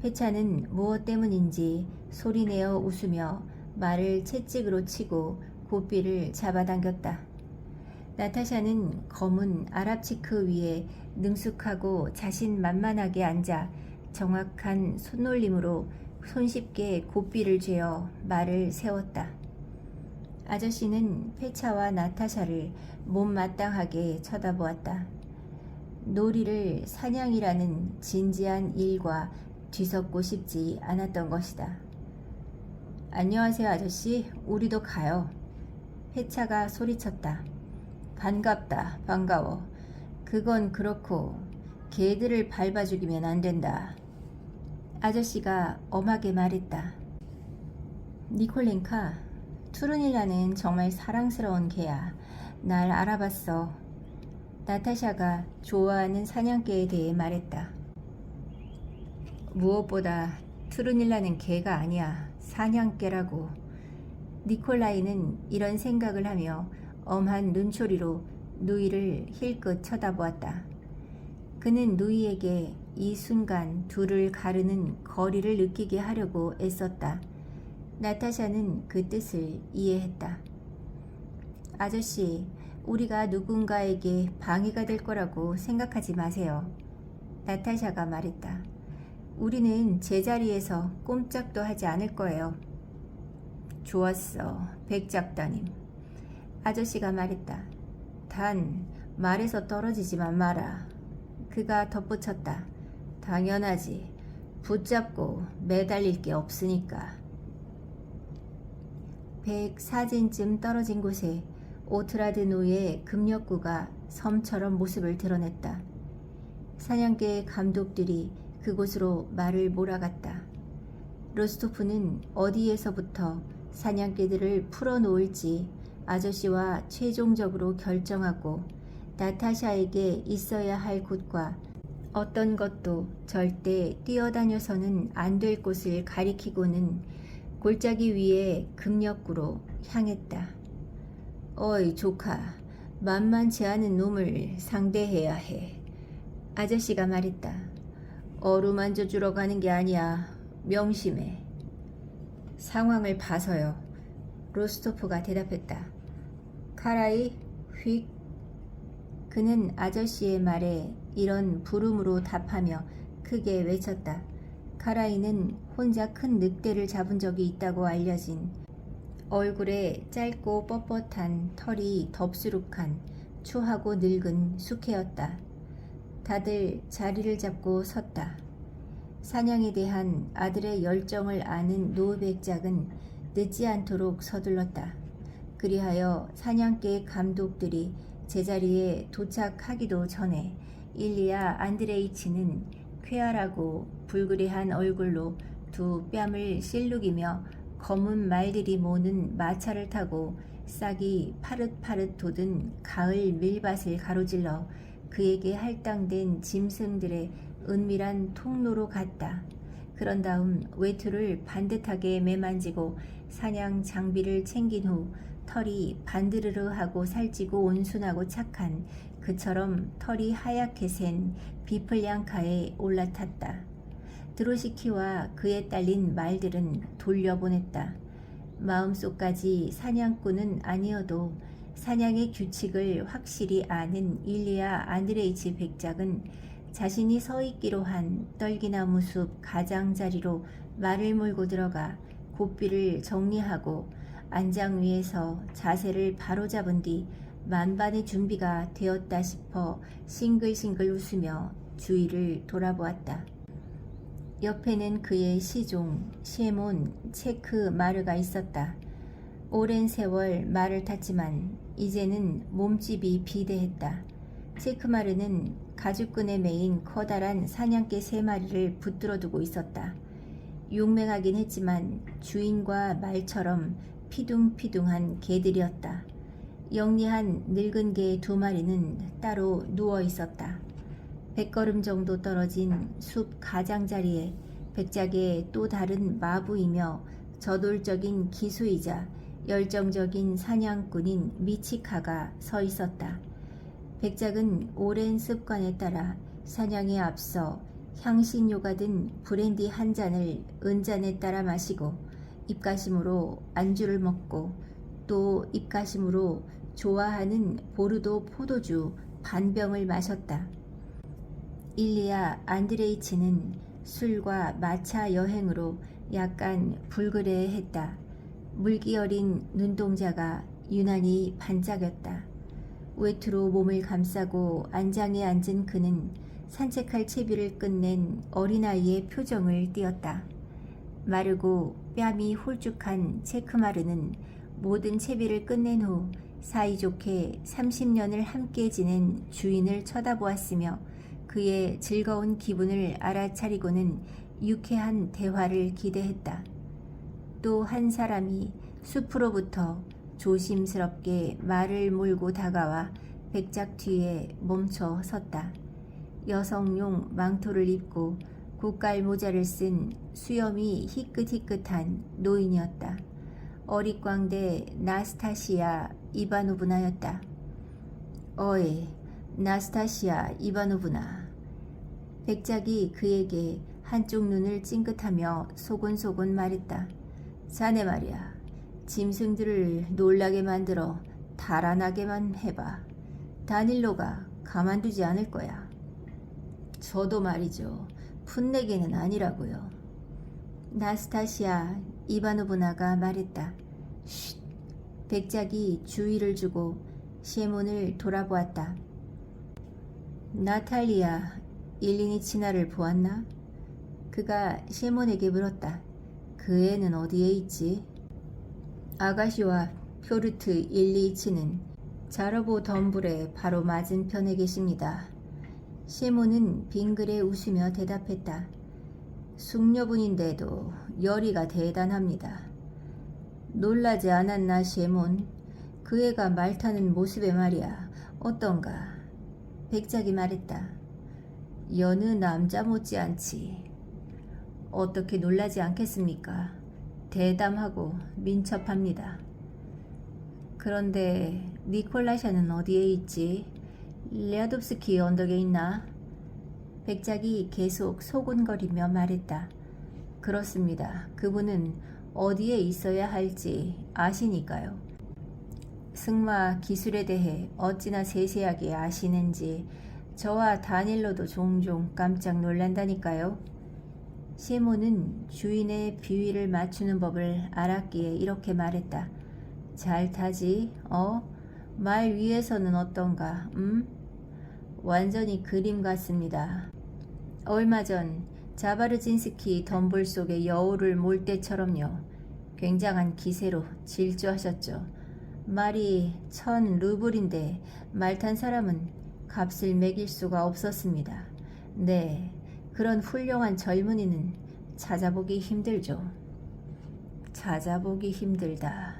페차는 무엇 때문인지 소리내어 웃으며 말을 채찍으로 치고 고삐를 잡아당겼다. 나타샤는 검은 아랍치크 위에 능숙하고 자신만만하게 앉아 정확한 손놀림으로 손쉽게 고삐를 죄어 말을 세웠다. 아저씨는 페차와 나타샤를 못마땅하게 쳐다보았다. 놀이를 사냥이라는 진지한 일과 뒤섞고 싶지 않았던 것이다. 안녕하세요, 아저씨. 우리도 가요. 페차가 소리쳤다. 반갑다. 반가워. 그건 그렇고 개들을 밟아 죽이면 안 된다. 아저씨가 엄하게 말했다. 니콜렌카, 투르닐라는 정말 사랑스러운 개야. 날 알아봤어. 나타샤가 좋아하는 사냥개에 대해 말했다. 무엇보다 투르닐라는 개가 아니야. 사냥개라고. 니콜라이는 이런 생각을 하며 엄한 눈초리로 누이를 힐끗 쳐다보았다. 그는 누이에게 이 순간 둘을 가르는 거리를 느끼게 하려고 애썼다. 나타샤는 그 뜻을 이해했다. 아저씨, 우리가 누군가에게 방해가 될 거라고 생각하지 마세요. 나타샤가 말했다. 우리는 제자리에서 꼼짝도 하지 않을 거예요. 좋았어, 백작다님. 아저씨가 말했다. 단, 말에서 떨어지지만 마라. 그가 덧붙였다. 당연하지. 붙잡고 매달릴 게 없으니까. 104젠쯤 떨어진 곳에 오트라드노의 급력구가 섬처럼 모습을 드러냈다. 사냥개 감독들이 그곳으로 말을 몰아갔다. 로스토프는 어디에서부터 사냥개들을 풀어놓을지 아저씨와 최종적으로 결정하고 나타샤에게 있어야 할 곳과 어떤 것도 절대 뛰어다녀서는 안 될 곳을 가리키고는 골짜기 위에 급력구로 향했다. 어이 조카, 만만치 않은 놈을 상대해야 해. 아저씨가 말했다. 어루만져 주러 가는 게 아니야. 명심해. 상황을 봐서요. 로스토프가 대답했다. 카라이 휙. 그는 아저씨의 말에 이런 부름으로 답하며 크게 외쳤다. 카라이는 혼자 큰 늑대를 잡은 적이 있다고 알려진 얼굴에 짧고 뻣뻣한 털이 덥수룩한 추하고 늙은 숙해였다. 다들 자리를 잡고 섰다. 사냥에 대한 아들의 열정을 아는 노백작은 늦지 않도록 서둘렀다. 그리하여 사냥개 감독들이 제자리에 도착하기도 전에 일리아 안드레이치는 쾌활하고 불그레한 얼굴로 두 뺨을 실룩이며 검은 말들이 모는 마차를 타고 싹이 파릇파릇 돋은 가을 밀밭을 가로질러 그에게 할당된 짐승들의 은밀한 통로로 갔다. 그런 다음 외투를 반듯하게 매만지고 사냥 장비를 챙긴 후 털이 반드르르하고 살찌고 온순하고 착한 그처럼 털이 하얗게 센 비플량카에 올라탔다. 드로시키와 그에 딸린 말들은 돌려보냈다. 마음속까지 사냥꾼은 아니어도 사냥의 규칙을 확실히 아는 일리아 안드레이치 백작은 자신이 서 있기로 한 떨기나무 숲 가장자리로 말을 몰고 들어가 고삐를 정리하고 안장 위에서 자세를 바로잡은 뒤 만반의 준비가 되었다 싶어 싱글싱글 웃으며 주위를 돌아보았다. 옆에는 그의 시종 시몬 체크 마르가 있었다. 오랜 세월 말을 탔지만 이제는 몸집이 비대했다. 체크 마르는 가죽끈에 매인 커다란 사냥개 3마리를 붙들어 두고 있었다. 용맹하긴 했지만 주인과 말처럼 피둥피둥한 개들이었다. 영리한 늙은 개 2마리는 따로 누워 있었다. 100걸음 정도 떨어진 숲 가장자리에 백작의 또 다른 마부이며 저돌적인 기수이자 열정적인 사냥꾼인 미치카가 서 있었다. 백작은 오랜 습관에 따라 사냥에 앞서 향신료가 든 브랜디 한 잔을 은잔에 따라 마시고 입가심으로 안주를 먹고 또 입가심으로 좋아하는 보르도 포도주 반병을 마셨다. 일리아 안드레이치는 술과 마차 여행으로 약간 불그레했다. 물기 어린 눈동자가 유난히 반짝였다. 외투로 몸을 감싸고 안장에 앉은 그는 산책할 채비를 끝낸 어린아이의 표정을 띄었다. 마르고 뺨이 홀쭉한 체크마르는 모든 채비를 끝낸 후 사이좋게 30년을 함께 지낸 주인을 쳐다보았으며 그의 즐거운 기분을 알아차리고는 유쾌한 대화를 기대했다. 또 한 사람이 숲으로부터 조심스럽게 말을 몰고 다가와 백작 뒤에 멈춰 섰다. 여성용 망토를 입고 고깔 모자를 쓴 수염이 희끗희끗한 노인이었다. 어릿광대 나스타시아 이바노브나였다. 어이, 나스타시아 이바노브나. 백작이 그에게 한쪽 눈을 찡긋하며 소곤소곤 말했다. 자네 말이야. 짐승들을 놀라게 만들어 달아나게만 해봐. 다닐로가 가만두지 않을 거야. 저도 말이죠. 풋내게는 아니라고요. 나스타시아 이바노브나가 말했다. 쉿. 백작이 주의를 주고 셰몬을 돌아보았다. 나탈리아 일리니치나를 보았나? 그가 셰몬에게 물었다. 그 애는 어디에 있지? 아가시와 표르트 일리이치는 자러보 덤불의 바로 맞은편에 계십니다. 셰몬은 빙그레 웃으며 대답했다. 숙녀분인데도 열의가 대단합니다. 놀라지 않았나 셰몬? 그 애가 말 타는 모습에 말이야. 어떤가? 백작이 말했다. 여느 남자 못지않지. 어떻게 놀라지 않겠습니까? 대담하고 민첩합니다. 그런데 니콜라샤는 어디에 있지? 레아덥스키 언덕에 있나? 백작이 계속 소곤거리며 말했다. 그렇습니다. 그분은 어디에 있어야 할지 아시니까요. 승마 기술에 대해 어찌나 세세하게 아시는지 저와 다닐로도 종종 깜짝 놀란다니까요. 셰몬은 주인의 비위를 맞추는 법을 알았기에 이렇게 말했다. 잘 타지? 말 위에서는 어떤가? 완전히 그림 같습니다. 얼마 전 자바르진스키 덤불 속의 여우를 몰 때처럼요. 굉장한 기세로 질주하셨죠. 말이 1000루블인데 말 탄 사람은 값을 매길 수가 없었습니다. 네, 그런 훌륭한 젊은이는 찾아보기 힘들죠. 찾아보기 힘들다.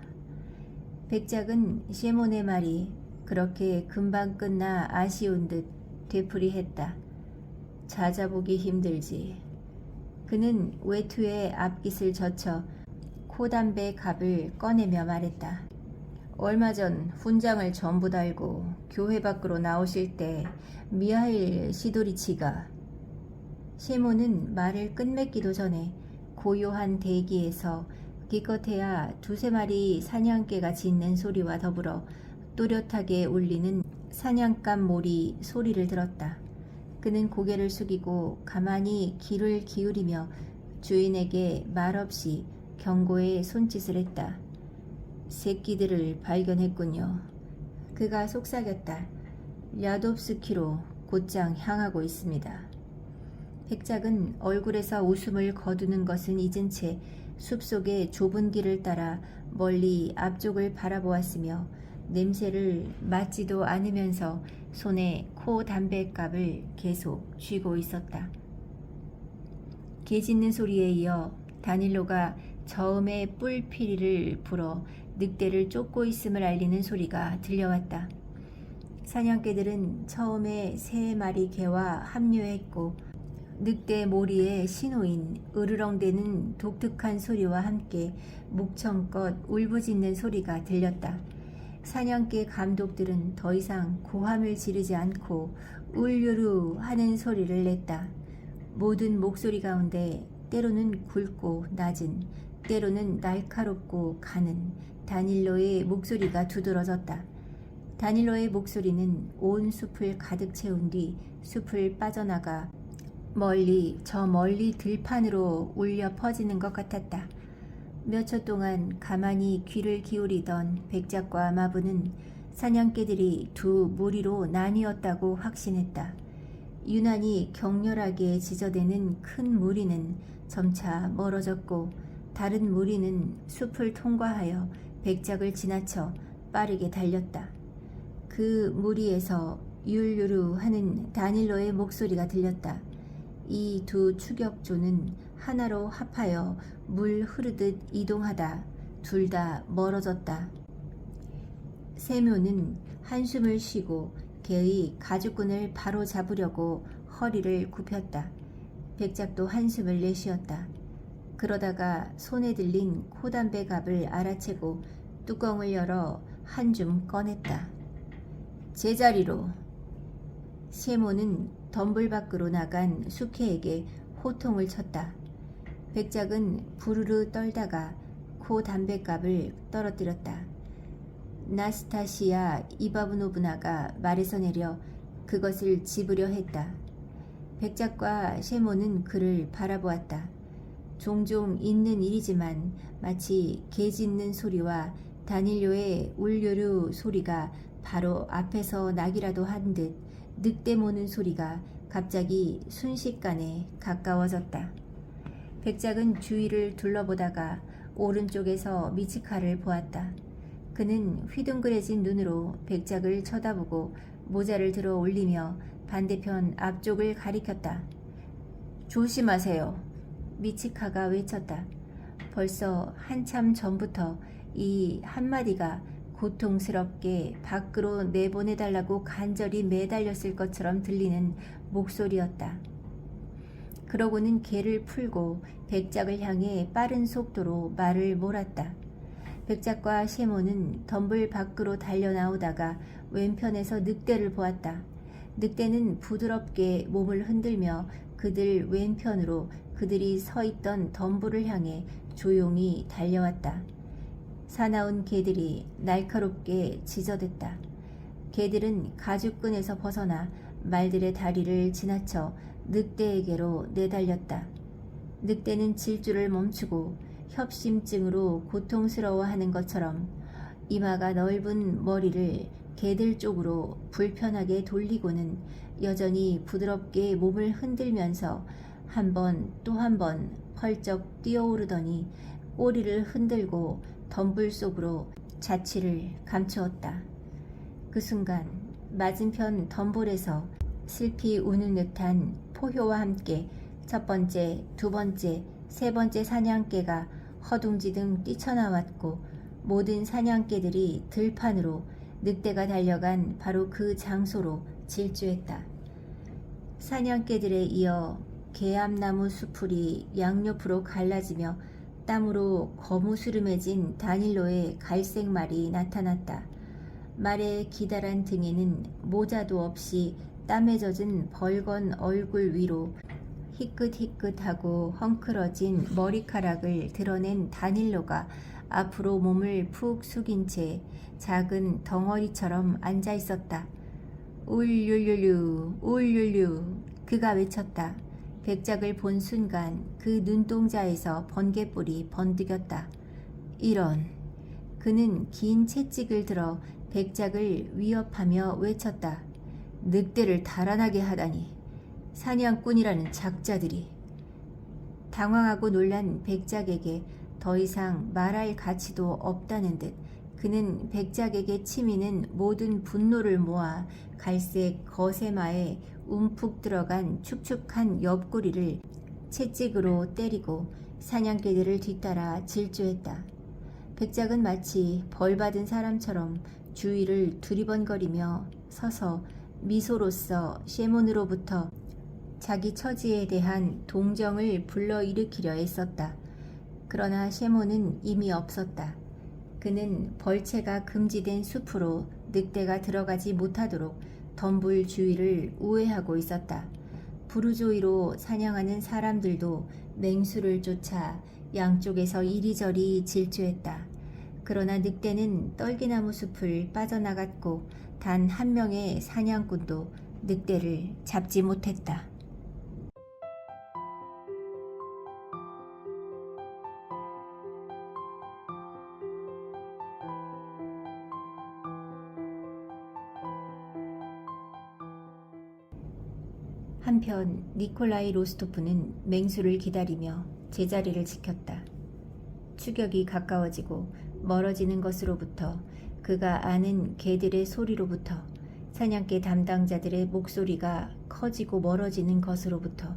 백작은 셰몬의 말이 그렇게 금방 끝나 아쉬운 듯 되풀이했다. 찾아보기 힘들지. 그는 외투의 앞깃을 젖혀 코담배 갑을 꺼내며 말했다. 얼마 전 훈장을 전부 달고 교회 밖으로 나오실 때 미하일 시도리치가. 셰몬은 말을 끝맺기도 전에 고요한 대기에서 기껏해야 2~3마리 사냥개가 짖는 소리와 더불어 또렷하게 울리는 사냥감 몰이 소리를 들었다. 그는 고개를 숙이고 가만히 귀를 기울이며 주인에게 말없이 경고의 손짓을 했다. 새끼들을 발견했군요. 그가 속삭였다. 야덥스키로 곧장 향하고 있습니다. 백작은 얼굴에서 웃음을 거두는 것은 잊은 채 숲속의 좁은 길을 따라 멀리 앞쪽을 바라보았으며 냄새를 맡지도 않으면서 손에 코 담뱃갑을 계속 쥐고 있었다. 개 짖는 소리에 이어 다닐로가 저음의 뿔피리를 불어 늑대를 쫓고 있음을 알리는 소리가 들려왔다. 사냥개들은 처음에 3마리 개와 합류했고 늑대 모리의 신호인 으르렁대는 독특한 소리와 함께 목청껏 울부짖는 소리가 들렸다. 사냥개 감독들은 더 이상 고함을 지르지 않고 울유루 하는 소리를 냈다. 모든 목소리 가운데 때로는 굵고 낮은, 때로는 날카롭고 가는 다닐로의 목소리가 두드러졌다. 다닐로의 목소리는 온 숲을 가득 채운 뒤 숲을 빠져나가 저 멀리 들판으로 울려 퍼지는 것 같았다. 몇 초 동안 가만히 귀를 기울이던 백작과 마부는 사냥개들이 2 무리로 나뉘었다고 확신했다. 유난히 격렬하게 지저대는 큰 무리는 점차 멀어졌고 다른 무리는 숲을 통과하여 백작을 지나쳐 빠르게 달렸다. 그 무리에서 율유루 하는 다닐로의 목소리가 들렸다. 이 2 추격조는 하나로 합하여 물 흐르듯 이동하다 둘 다 멀어졌다. 세묘는 한숨을 쉬고 개의 가죽끈을 바로 잡으려고 허리를 굽혔다. 백작도 한숨을 내쉬었다. 그러다가 손에 들린 코담배 갑을 알아채고 뚜껑을 열어 한 줌 꺼냈다. 제자리로. 세모는 덤불 밖으로 나간 숙회에게 호통을 쳤다. 백작은 부르르 떨다가 코 담뱃갑을 떨어뜨렸다. 나스타시아 이바브노브나가 말에서 내려 그것을 집으려 했다. 백작과 세모는 그를 바라보았다. 종종 있는 일이지만 마치 개 짖는 소리와 다닐료의 울류류 소리가 바로 앞에서 나기라도 한 듯 늑대 모는 소리가 갑자기 순식간에 가까워졌다. 백작은 주위를 둘러보다가 오른쪽에서 미치카를 보았다. 그는 휘둥그레진 눈으로 백작을 쳐다보고 모자를 들어 올리며 반대편 앞쪽을 가리켰다. 조심하세요. 미치카가 외쳤다. 벌써 한참 전부터 이 한마디가 고통스럽게 밖으로 내보내달라고 간절히 매달렸을 것처럼 들리는 목소리였다. 그러고는 개를 풀고 백작을 향해 빠른 속도로 말을 몰았다. 백작과 세모는 덤불 밖으로 달려나오다가 왼편에서 늑대를 보았다. 늑대는 부드럽게 몸을 흔들며 그들 왼편으로 그들이 서 있던 덤불을 향해 조용히 달려왔다. 사나운 개들이 날카롭게 짖어댔다. 개들은 가죽끈에서 벗어나 말들의 다리를 지나쳐 늑대에게로 내달렸다. 늑대는 질주를 멈추고 협심증으로 고통스러워하는 것처럼 이마가 넓은 머리를 개들 쪽으로 불편하게 돌리고는 여전히 부드럽게 몸을 흔들면서 한 번 또 한 번 펄쩍 뛰어오르더니 꼬리를 흔들고 덤불 속으로 자취를 감추었다. 그 순간 맞은편 덤불에서 슬피 우는 듯한 포효와 함께 첫 번째, 두 번째, 세 번째 사냥개가 허둥지둥 뛰쳐나왔고 모든 사냥개들이 들판으로 늑대가 달려간 바로 그 장소로 질주했다. 사냥개들에 이어 개암나무 수풀이 양옆으로 갈라지며 땀으로 거무스름해진 다닐로의 갈색 말이 나타났다. 말의 기다란 등에는 모자도 없이 땀에 젖은 벌건 얼굴 위로 희끗희끗하고 헝클어진 머리카락을 드러낸 다닐로가 앞으로 몸을 푹 숙인 채 작은 덩어리처럼 앉아 있었다. 울룰룰루 울룰루 그가 외쳤다. 백작을 본 순간 그 눈동자에서 번갯불이 번득였다. 이런. 그는 긴 채찍을 들어 백작을 위협하며 외쳤다. 늑대를 달아나게 하다니. 사냥꾼이라는 작자들이. 당황하고 놀란 백작에게 더 이상 말할 가치도 없다는 듯 그는 백작에게 치미는 모든 분노를 모아 갈색 거세마에 움푹 들어간 축축한 옆구리를 채찍으로 때리고 사냥개들을 뒤따라 질주했다. 백작은 마치 벌받은 사람처럼 주위를 두리번거리며 서서 미소로써 셰몬으로부터 자기 처지에 대한 동정을 불러일으키려 애썼다. 그러나 셰몬은 이미 없었다. 그는 벌채가 금지된 숲으로 늑대가 들어가지 못하도록 덤불 주위를 우회하고 있었다. 부르조이로 사냥하는 사람들도 맹수를 쫓아 양쪽에서 이리저리 질주했다. 그러나 늑대는 떨기나무 숲을 빠져나갔고 단 한 명의 사냥꾼도 늑대를 잡지 못했다. 한편 니콜라이 로스토프는 맹수를 기다리며 제자리를 지켰다. 추격이 가까워지고 멀어지는 것으로부터 그가 아는 개들의 소리로부터 사냥개 담당자들의 목소리가 커지고 멀어지는 것으로부터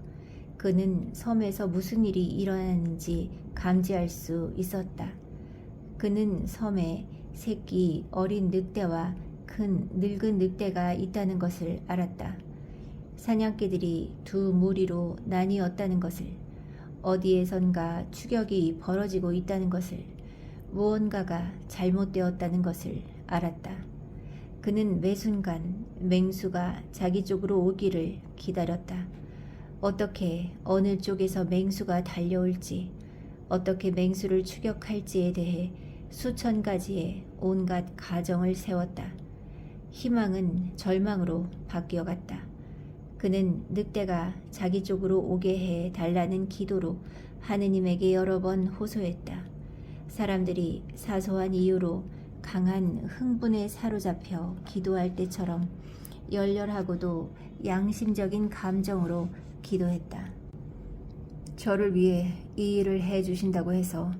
그는 섬에서 무슨 일이 일어나는지 감지할 수 있었다. 그는 섬에 새끼 어린 늑대와 큰 늙은 늑대가 있다는 것을 알았다. 사냥개들이 두 무리로 나뉘었다는 것을, 어디에선가 추격이 벌어지고 있다는 것을, 무언가가 잘못되었다는 것을 알았다. 그는 매 순간 맹수가 자기 쪽으로 오기를 기다렸다. 어떻게 어느 쪽에서 맹수가 달려올지, 어떻게 맹수를 추격할지에 대해 수천 가지의 온갖 가정을 세웠다. 희망은 절망으로 바뀌어갔다. 그는 늑대가 자기 쪽으로 오게 해 달라는 기도로 하느님에게 여러 번 호소했다. 사람들이 사소한 이유로 강한 흥분에 사로잡혀 기도할 때처럼 열렬하고도 양심적인 감정으로 기도했다. 저를 위해 이 일을 해주신다고 해서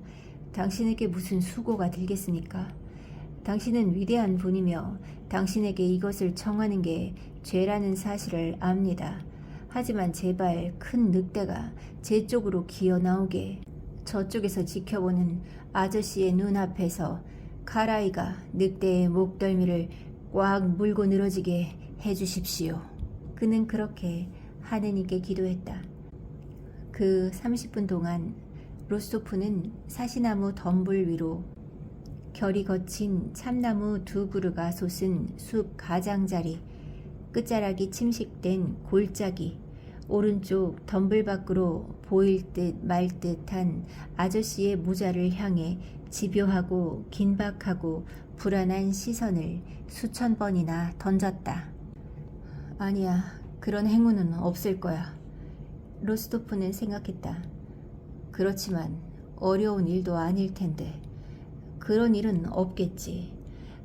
당신에게 무슨 수고가 들겠습니까? 당신은 위대한 분이며 당신에게 이것을 청하는 게 죄라는 사실을 압니다. 하지만 제발 큰 늑대가 제 쪽으로 기어 나오게, 저쪽에서 지켜보는 아저씨의 눈앞에서 카라이가 늑대의 목덜미를 꽉 물고 늘어지게 해주십시오. 그는 그렇게 하느님께 기도했다. 그 30분 동안 로스토프는 사시나무 덤불 위로 결이 거친 참나무 두 그루가 솟은 숲 가장자리, 끝자락이 침식된 골짜기, 오른쪽 덤불 밖으로 보일 듯 말 듯한 아저씨의 모자를 향해 집요하고 긴박하고 불안한 시선을 수천 번이나 던졌다. 아니야, 그런 행운은 없을 거야. 로스토프는 생각했다. 그렇지만 어려운 일도 아닐 텐데. 그런 일은 없겠지.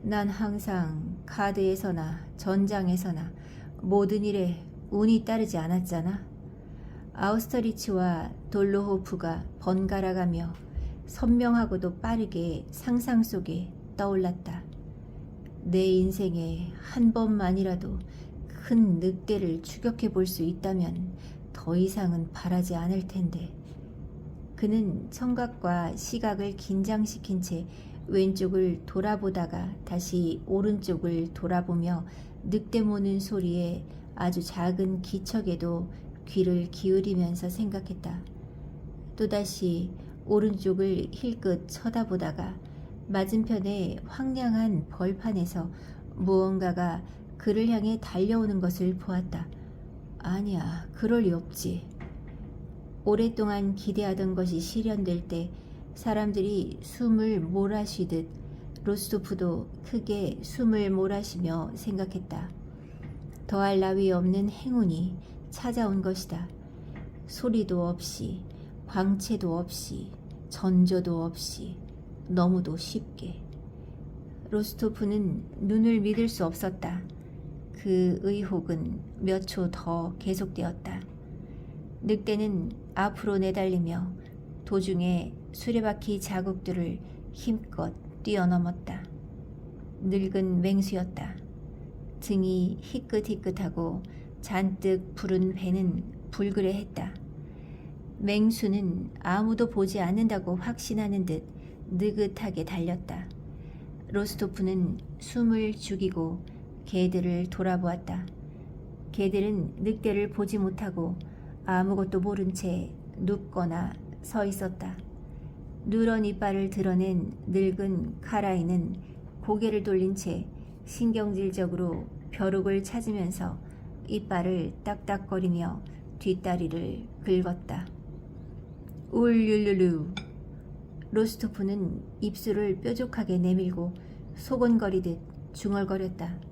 난 항상 카드에서나 전장에서나 모든 일에 운이 따르지 않았잖아. 아우스터리츠와 돌로호프가 번갈아가며 선명하고도 빠르게 상상 속에 떠올랐다. 내 인생에 한 번만이라도 큰 늑대를 추격해 볼 수 있다면 더 이상은 바라지 않을 텐데. 그는 청각과 시각을 긴장시킨 채 왼쪽을 돌아보다가 다시 오른쪽을 돌아보며 늑대 모는 소리에 아주 작은 기척에도 귀를 기울이면서 생각했다. 또다시 오른쪽을 힐끗 쳐다보다가 맞은편의 황량한 벌판에서 무언가가 그를 향해 달려오는 것을 보았다. 아니야, 그럴 리 없지. 오랫동안 기대하던 것이 실현될 때 사람들이 숨을 몰아쉬듯 로스토프도 크게 숨을 몰아쉬며 생각했다. 더할 나위 없는 행운이 찾아온 것이다. 소리도 없이, 광채도 없이, 전조도 없이, 너무도 쉽게. 로스토프는 눈을 믿을 수 없었다. 그 의혹은 몇 초 더 계속되었다. 늑대는 앞으로 내달리며 도중에 수레바퀴 자국들을 힘껏 뛰어넘었다. 늙은 맹수였다. 등이 희끗희끗하고 잔뜩 부른 배는 불그레했다. 맹수는 아무도 보지 않는다고 확신하는 듯 느긋하게 달렸다. 로스토프는 숨을 죽이고 개들을 돌아보았다. 개들은 늑대를 보지 못하고 아무것도 모른 채 눕거나 서 있었다. 누런 이빨을 드러낸 늙은 카라이는 고개를 돌린 채 신경질적으로 벼룩을 찾으면서 이빨을 딱딱거리며 뒷다리를 긁었다. 울룰루루. 로스토프는 입술을 뾰족하게 내밀고 소곤거리듯 중얼거렸다.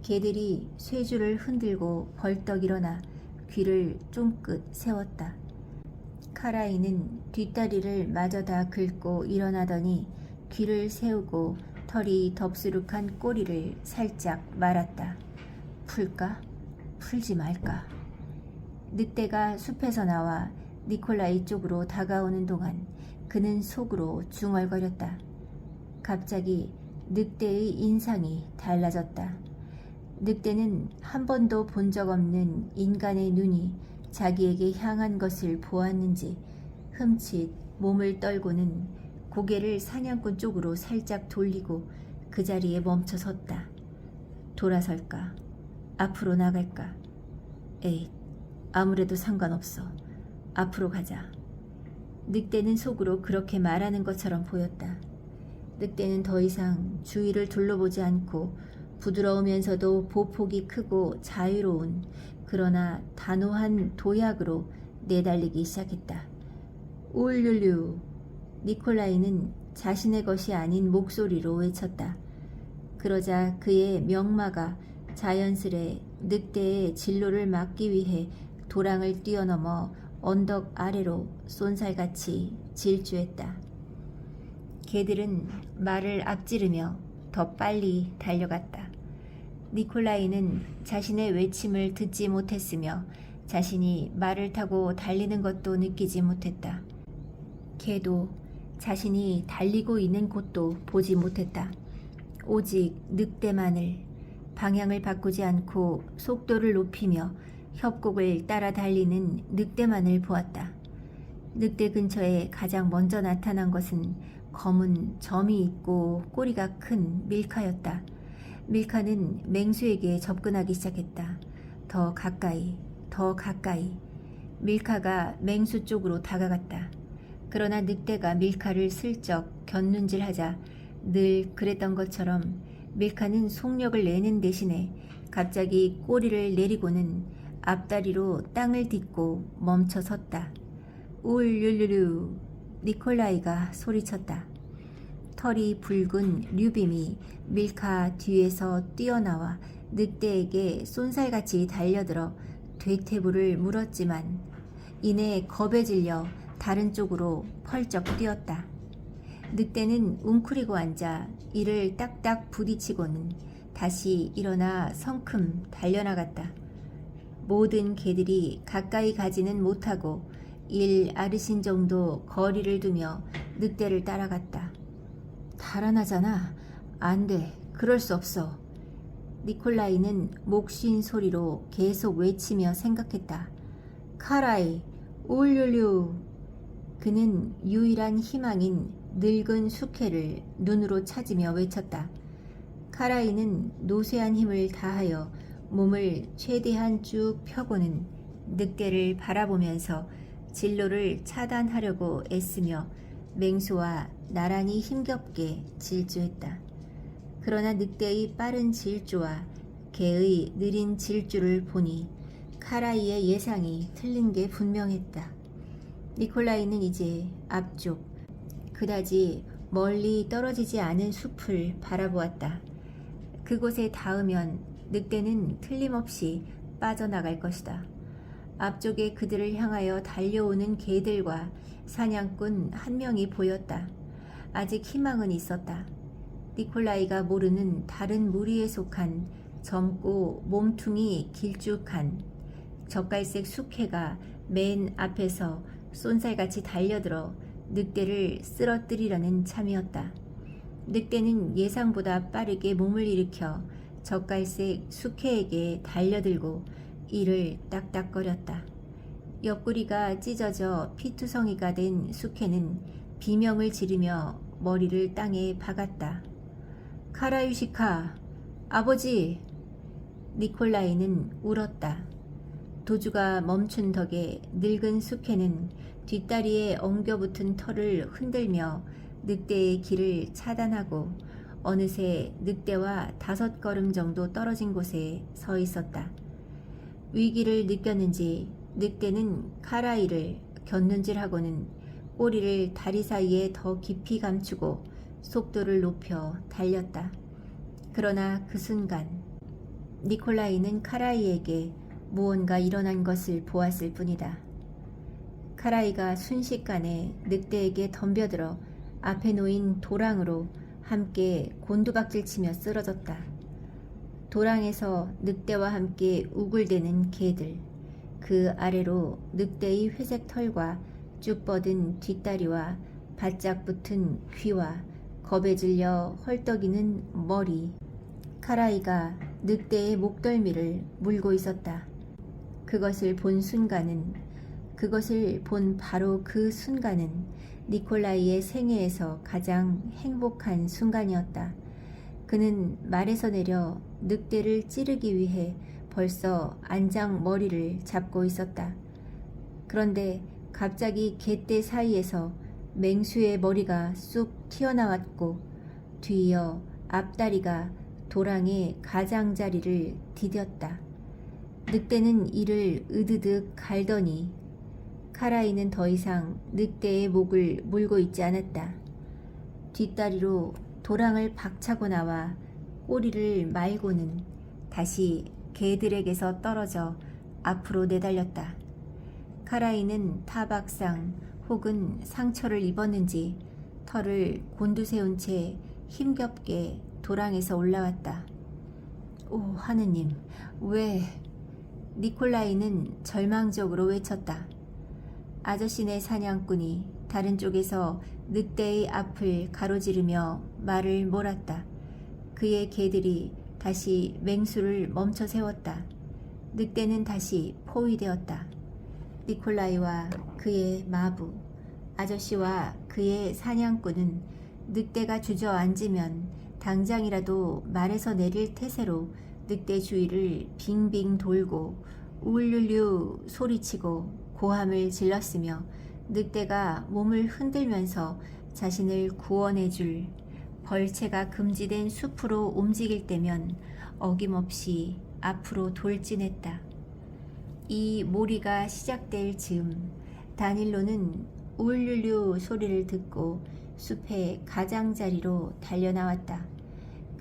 개들이 쇠줄을 흔들고 벌떡 일어나 귀를 쫑긋 세웠다. 카라이는 뒷다리를 마저 다 긁고 일어나더니 귀를 세우고 털이 덥수룩한 꼬리를 살짝 말았다. 풀까? 풀지 말까? 늑대가 숲에서 나와 니콜라이 쪽으로 다가오는 동안 그는 속으로 중얼거렸다. 갑자기 늑대의 인상이 달라졌다. 늑대는 한 번도 본 적 없는 인간의 눈이 자기에게 향한 것을 보았는지 흠칫 몸을 떨고는 고개를 사냥꾼 쪽으로 살짝 돌리고 그 자리에 멈춰 섰다. 돌아설까? 앞으로 나갈까? 에잇, 아무래도 상관없어. 앞으로 가자. 늑대는 속으로 그렇게 말하는 것처럼 보였다. 늑대는 더 이상 주위를 둘러보지 않고 부드러우면서도 보폭이 크고 자유로운 그러나 단호한 도약으로 내달리기 시작했다. 울룰루. 니콜라이는 자신의 것이 아닌 목소리로 외쳤다. 그러자 그의 명마가 자연스레 늑대의 진로를 막기 위해 도랑을 뛰어넘어 언덕 아래로 쏜살같이 질주했다. 개들은 말을 앞지르며 더 빨리 달려갔다. 니콜라이는 자신의 외침을 듣지 못했으며 자신이 말을 타고 달리는 것도 느끼지 못했다. 개도 자신이 달리고 있는 곳도 보지 못했다. 오직 늑대만을 방향을 바꾸지 않고 속도를 높이며 협곡을 따라 달리는 늑대만을 보았다. 늑대 근처에 가장 먼저 나타난 것은 검은 점이 있고 꼬리가 큰 밀카였다. 밀카는 맹수에게 접근하기 시작했다. 더 가까이, 더 가까이. 밀카가 맹수 쪽으로 다가갔다. 그러나 늑대가 밀카를 슬쩍 곁눈질하자 늘 그랬던 것처럼 밀카는 속력을 내는 대신에 갑자기 꼬리를 내리고는 앞다리로 땅을 딛고 멈춰 섰다. 울룰루루. 니콜라이가 소리쳤다. 털이 붉은 류빔이 밀카 뒤에서 뛰어나와 늑대에게 쏜살같이 달려들어 되태부를 물었지만 이내 겁에 질려 다른 쪽으로 펄쩍 뛰었다. 늑대는 웅크리고 앉아 이를 딱딱 부딪히고는 다시 일어나 성큼 달려나갔다. 모든 개들이 가까이 가지는 못하고 1아르신 정도 거리를 두며 늑대를 따라갔다. 달아나잖아. 안 돼. 그럴 수 없어. 니콜라이는 목쉰 소리로 계속 외치며 생각했다. 카라이, 울룰루. 그는 유일한 희망인 늙은 숙회를 눈으로 찾으며 외쳤다. 카라이는 노쇠한 힘을 다하여 몸을 최대한 쭉 펴고는 늑대를 바라보면서 진로를 차단하려고 애쓰며 맹수와 나란히 힘겹게 질주했다. 그러나 늑대의 빠른 질주와 개의 느린 질주를 보니 카라이의 예상이 틀린 게 분명했다. 니콜라이는 이제 앞쪽, 그다지 멀리 떨어지지 않은 숲을 바라보았다. 그곳에 닿으면 늑대는 틀림없이 빠져나갈 것이다. 앞쪽에 그들을 향하여 달려오는 개들과 사냥꾼 한 명이 보였다. 아직 희망은 있었다. 니콜라이가 모르는 다른 무리에 속한 젊고 몸퉁이 길쭉한 젓갈색 숙회가 맨 앞에서 쏜살같이 달려들어 늑대를 쓰러뜨리려는 참이었다. 늑대는 예상보다 빠르게 몸을 일으켜 젓갈색 숙회에게 달려들고 이를 딱딱거렸다. 옆구리가 찢어져 피투성이가 된 숙회는 비명을 지르며 머리를 땅에 박았다. 카라유시카, 아버지! 니콜라이는 울었다. 도주가 멈춘 덕에 늙은 숙회는 뒷다리에 엉겨붙은 털을 흔들며 늑대의 길을 차단하고 어느새 늑대와 5걸음 정도 떨어진 곳에 서 있었다. 위기를 느꼈는지 늑대는 카라이를 곁눈질하고는 꼬리를 다리 사이에 더 깊이 감추고 속도를 높여 달렸다. 그러나 그 순간 니콜라이는 카라이에게 무언가 일어난 것을 보았을 뿐이다. 카라이가 순식간에 늑대에게 덤벼들어 앞에 놓인 도랑으로 함께 곤두박질치며 쓰러졌다. 도랑에서 늑대와 함께 우글대는 개들, 그 아래로 늑대의 회색 털과 쭉 뻗은 뒷다리와 바짝 붙은 귀와 겁에 질려 헐떡이는 머리, 카라이가 늑대의 목덜미를 물고 있었다. 그것을 본 바로 그 순간은 니콜라이의 생애에서 가장 행복한 순간이었다. 그는 말에서 내려 늑대를 찌르기 위해 벌써 안장 머리를 잡고 있었다. 그런데 갑자기 갯대 사이에서 맹수의 머리가 쑥 튀어나왔고 뒤이어 앞다리가 도랑의 가장자리를 디뎠다. 늑대는 이를 으드득 갈더니 카라이는 더 이상 늑대의 목을 물고 있지 않았다. 뒷다리로 도랑을 박차고 나와 꼬리를 말고는 다시 개들에게서 떨어져 앞으로 내달렸다. 카라이는 타박상 혹은 상처를 입었는지 털을 곤두세운 채 힘겹게 도랑에서 올라왔다. 오 하느님, 왜? 니콜라이는 절망적으로 외쳤다. 아저씨네 사냥꾼이 다른 쪽에서 늑대의 앞을 가로지르며 말을 몰았다. 그의 개들이 다시 맹수를 멈춰 세웠다. 늑대는 다시 포위되었다. 니콜라이와 그의 마부, 아저씨와 그의 사냥꾼은 늑대가 주저앉으면 당장이라도 말에서 내릴 태세로 늑대 주위를 빙빙 돌고 울룰루 소리치고 고함을 질렀으며 늑대가 몸을 흔들면서 자신을 구원해줄 벌채가 금지된 숲으로 움직일 때면 어김없이 앞으로 돌진했다. 이 몰이가 시작될 즈음 다닐로는 울룰루 소리를 듣고 숲의 가장자리로 달려나왔다.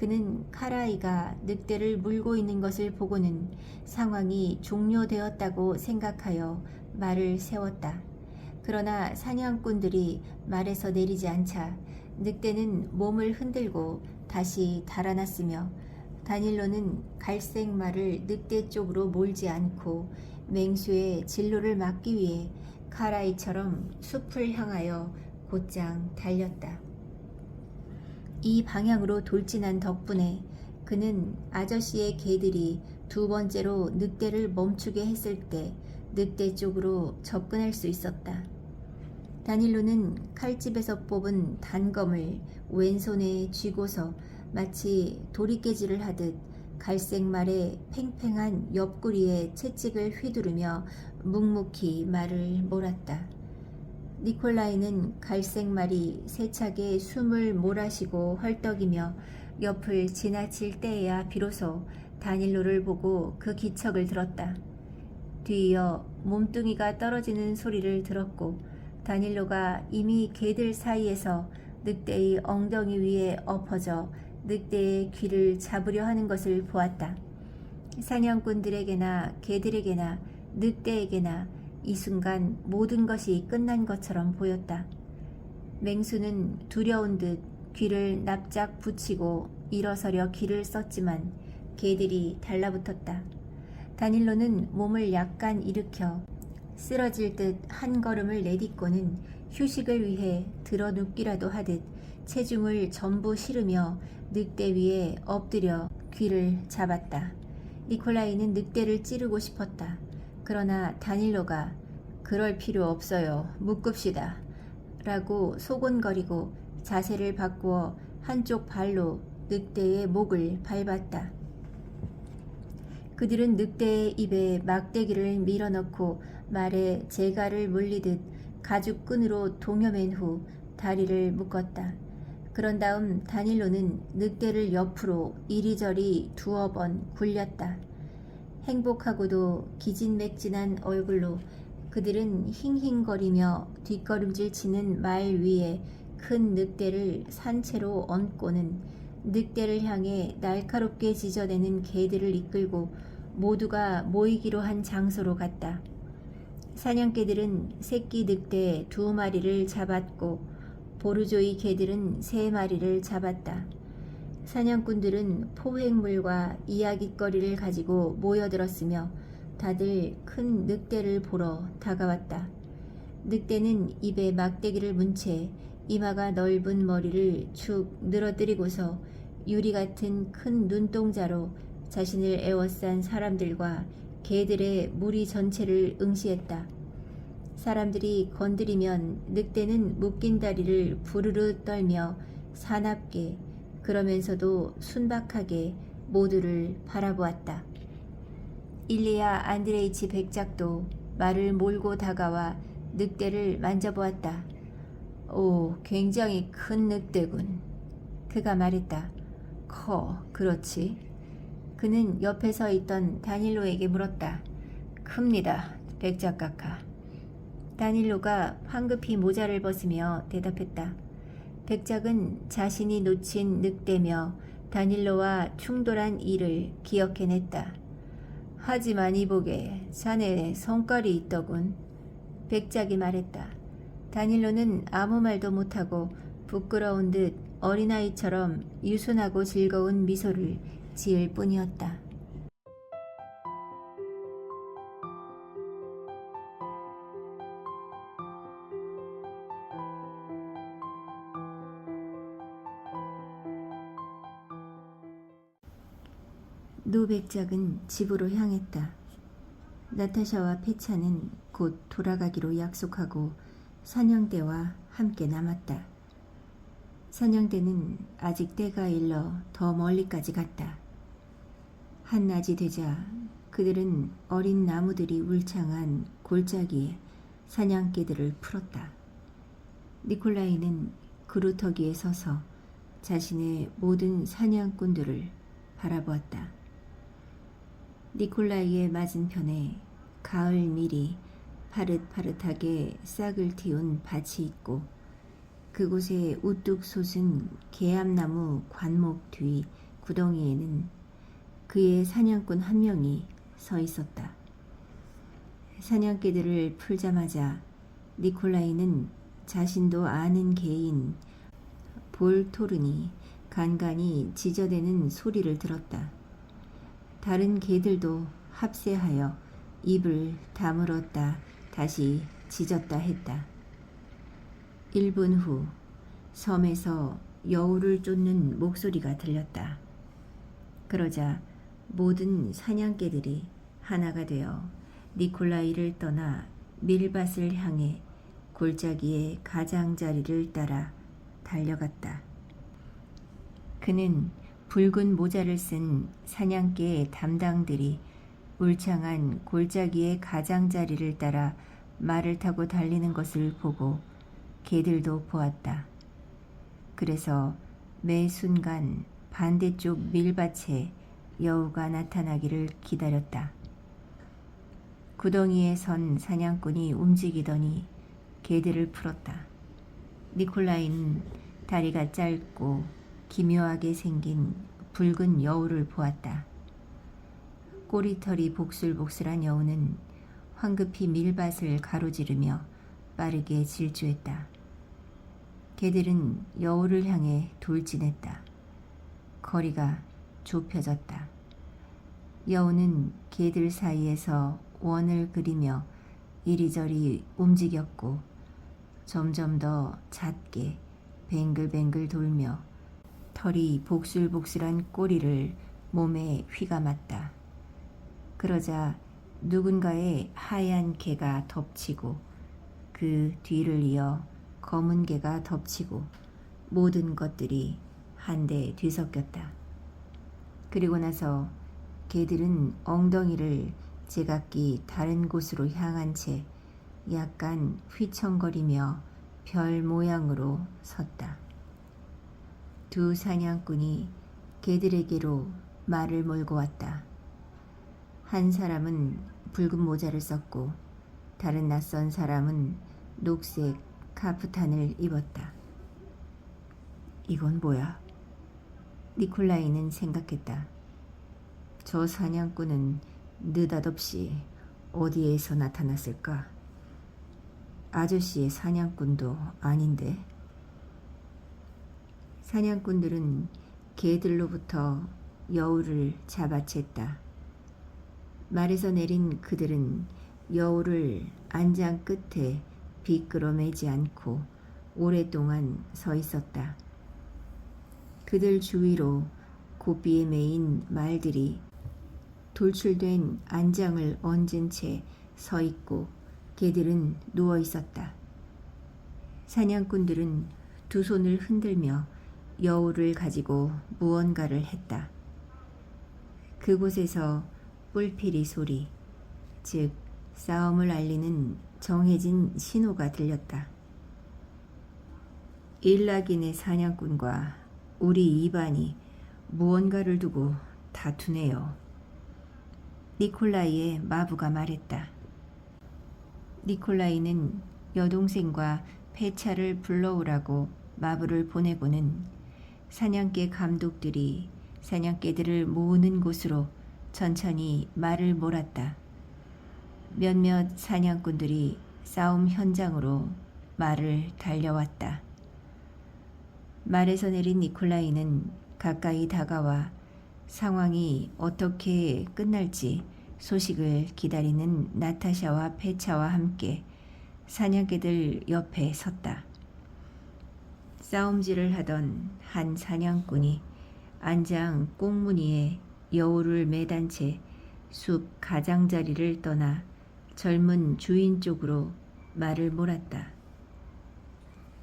그는 카라이가 늑대를 물고 있는 것을 보고는 상황이 종료되었다고 생각하여 말을 세웠다. 그러나 사냥꾼들이 말에서 내리지 않자 늑대는 몸을 흔들고 다시 달아났으며 다닐로는 갈색 말을 늑대 쪽으로 몰지 않고 맹수의 진로를 막기 위해 카라이처럼 숲을 향하여 곧장 달렸다. 이 방향으로 돌진한 덕분에 그는 아저씨의 개들이 두 번째로 늑대를 멈추게 했을 때 늑대 쪽으로 접근할 수 있었다. 다닐로는 칼집에서 뽑은 단검을 왼손에 쥐고서 마치 도리깨질을 하듯 갈색 말의 팽팽한 옆구리에 채찍을 휘두르며 묵묵히 말을 몰았다. 니콜라이는 갈색 말이 세차게 숨을 몰아쉬고 헐떡이며 옆을 지나칠 때에야 비로소 다닐로를 보고 그 기척을 들었다. 뒤이어 몸뚱이가 떨어지는 소리를 들었고 다닐로가 이미 개들 사이에서 늑대의 엉덩이 위에 엎어져 늑대의 귀를 잡으려 하는 것을 보았다. 사냥꾼들에게나 개들에게나 늑대에게나 이 순간 모든 것이 끝난 것처럼 보였다. 맹수는 두려운 듯 귀를 납작 붙이고 일어서려 기를 썼지만 개들이 달라붙었다. 다닐로는 몸을 약간 일으켜 쓰러질 듯 한 걸음을 내딛고는 휴식을 위해 들어 눕기라도 하듯 체중을 전부 실으며 늑대 위에 엎드려 귀를 잡았다. 니콜라이는 늑대를 찌르고 싶었다. 그러나 다닐로가 그럴 필요 없어요. 묶읍시다. 라고 소곤거리고 자세를 바꾸어 한쪽 발로 늑대의 목을 밟았다. 그들은 늑대의 입에 막대기를 밀어넣고 말에 재갈을 물리듯 가죽끈으로 동여맨 후 다리를 묶었다. 그런 다음 다닐로는 늑대를 옆으로 이리저리 두어 번 굴렸다. 행복하고도 기진맥진한 얼굴로 그들은 힝힝거리며 뒷걸음질 치는 말 위에 큰 늑대를 산채로 얹고는 늑대를 향해 날카롭게 짖어대는 개들을 이끌고 모두가 모이기로 한 장소로 갔다. 사냥개들은 새끼 늑대 2마리를 잡았고 보르조이 개들은 3마리를 잡았다. 사냥꾼들은 포획물과 이야깃거리를 가지고 모여들었으며 다들 큰 늑대를 보러 다가왔다. 늑대는 입에 막대기를 문 채 이마가 넓은 머리를 축 늘어뜨리고서 유리 같은 큰 눈동자로 자신을 에워싼 사람들과 개들의 무리 전체를 응시했다. 사람들이 건드리면 늑대는 묶인 다리를 부르르 떨며 사납게 그러면서도 순박하게 모두를 바라보았다. 일리아 안드레이치 백작도 말을 몰고 다가와 늑대를 만져보았다. 오, 굉장히 큰 늑대군. 그가 말했다. 그렇지. 그는 옆에 서 있던 다닐로에게 물었다. 큽니다, 백작각하. 다닐로가 황급히 모자를 벗으며 대답했다. 백작은 자신이 놓친 늑대며 다닐로와 충돌한 일을 기억해냈다. 하지만 이보게, 자네의 성깔이 있더군. 백작이 말했다. 다닐로는 아무 말도 못하고 부끄러운 듯 어린아이처럼 유순하고 즐거운 미소를 지을 뿐이었다. 노백작은 집으로 향했다. 나타샤와 페차는 곧 돌아가기로 약속하고 사냥대와 함께 남았다. 사냥대는 아직 때가 일러 더 멀리까지 갔다. 한낮이 되자 그들은 어린 나무들이 울창한 골짜기에 사냥개들을 풀었다. 니콜라이는 그루터기에 서서 자신의 모든 사냥꾼들을 바라보았다. 니콜라이의 맞은편에 가을 밀이 파릇파릇하게 싹을 틔운 밭이 있고 그곳에 우뚝 솟은 개암나무 관목 뒤 구덩이에는 그의 사냥꾼 한 명이 서 있었다. 사냥개들을 풀자마자 니콜라이는 자신도 아는 개인 볼토른이 간간히 짖어대는 소리를 들었다. 다른 개들도 합세하여 입을 다물었다 다시 짖었다 했다. 1분 후 섬에서 여우를 쫓는 목소리가 들렸다. 그러자 모든 사냥개들이 하나가 되어 니콜라이를 떠나 밀밭을 향해 골짜기의 가장자리를 따라 달려갔다. 그는 붉은 모자를 쓴 사냥개 담당들이 울창한 골짜기의 가장자리를 따라 말을 타고 달리는 것을 보고 개들도 보았다. 그래서 매 순간 반대쪽 밀밭에 여우가 나타나기를 기다렸다. 구덩이에 선 사냥꾼이 움직이더니 개들을 풀었다. 니콜라이는 다리가 짧고 기묘하게 생긴 붉은 여우를 보았다. 꼬리털이 복슬복슬한 여우는 황급히 밀밭을 가로지르며 빠르게 질주했다. 개들은 여우를 향해 돌진했다. 거리가 좁혀졌다. 여우는 개들 사이에서 원을 그리며 이리저리 움직였고 점점 더 잦게 뱅글뱅글 돌며 털이 복슬복슬한 꼬리를 몸에 휘감았다. 그러자 누군가의 하얀 개가 덮치고 그 뒤를 이어 검은 개가 덮치고 모든 것들이 한데 뒤섞였다. 그리고 나서 개들은 엉덩이를 제각기 다른 곳으로 향한 채 약간 휘청거리며 별 모양으로 섰다. 두 사냥꾼이 개들에게로 말을 몰고 왔다. 한 사람은 붉은 모자를 썼고 다른 낯선 사람은 녹색 카프탄을 입었다. 이건 뭐야? 니콜라이는 생각했다. 저 사냥꾼은 느닷없이 어디에서 나타났을까? 아저씨의 사냥꾼도 아닌데. 사냥꾼들은 개들로부터 여우를 잡아챘다. 말에서 내린 그들은 여우를 안장 끝에 비끄러매지 않고 오랫동안 서 있었다. 그들 주위로 고삐에 매인 말들이 돌출된 안장을 얹은 채 서 있고 개들은 누워 있었다. 사냥꾼들은 두 손을 흔들며 여우를 가지고 무언가를 했다. 그곳에서 뿔피리 소리, 즉 싸움을 알리는 정해진 신호가 들렸다. 일락인의 사냥꾼과 우리 이반이 무언가를 두고 다투네요. 니콜라이의 마부가 말했다. 니콜라이는 여동생과 폐차를 불러오라고 마부를 보내고는 사냥개 감독들이 사냥개들을 모으는 곳으로 천천히 말을 몰았다. 몇몇 사냥꾼들이 싸움 현장으로 말을 달려왔다. 말에서 내린 니콜라이는 가까이 다가와 상황이 어떻게 끝날지 소식을 기다리는 나타샤와 페차와 함께 사냥개들 옆에 섰다. 싸움질을 하던 한 사냥꾼이 안장 꽁무니에 여우를 매단 채 숲 가장자리를 떠나 젊은 주인 쪽으로 말을 몰았다.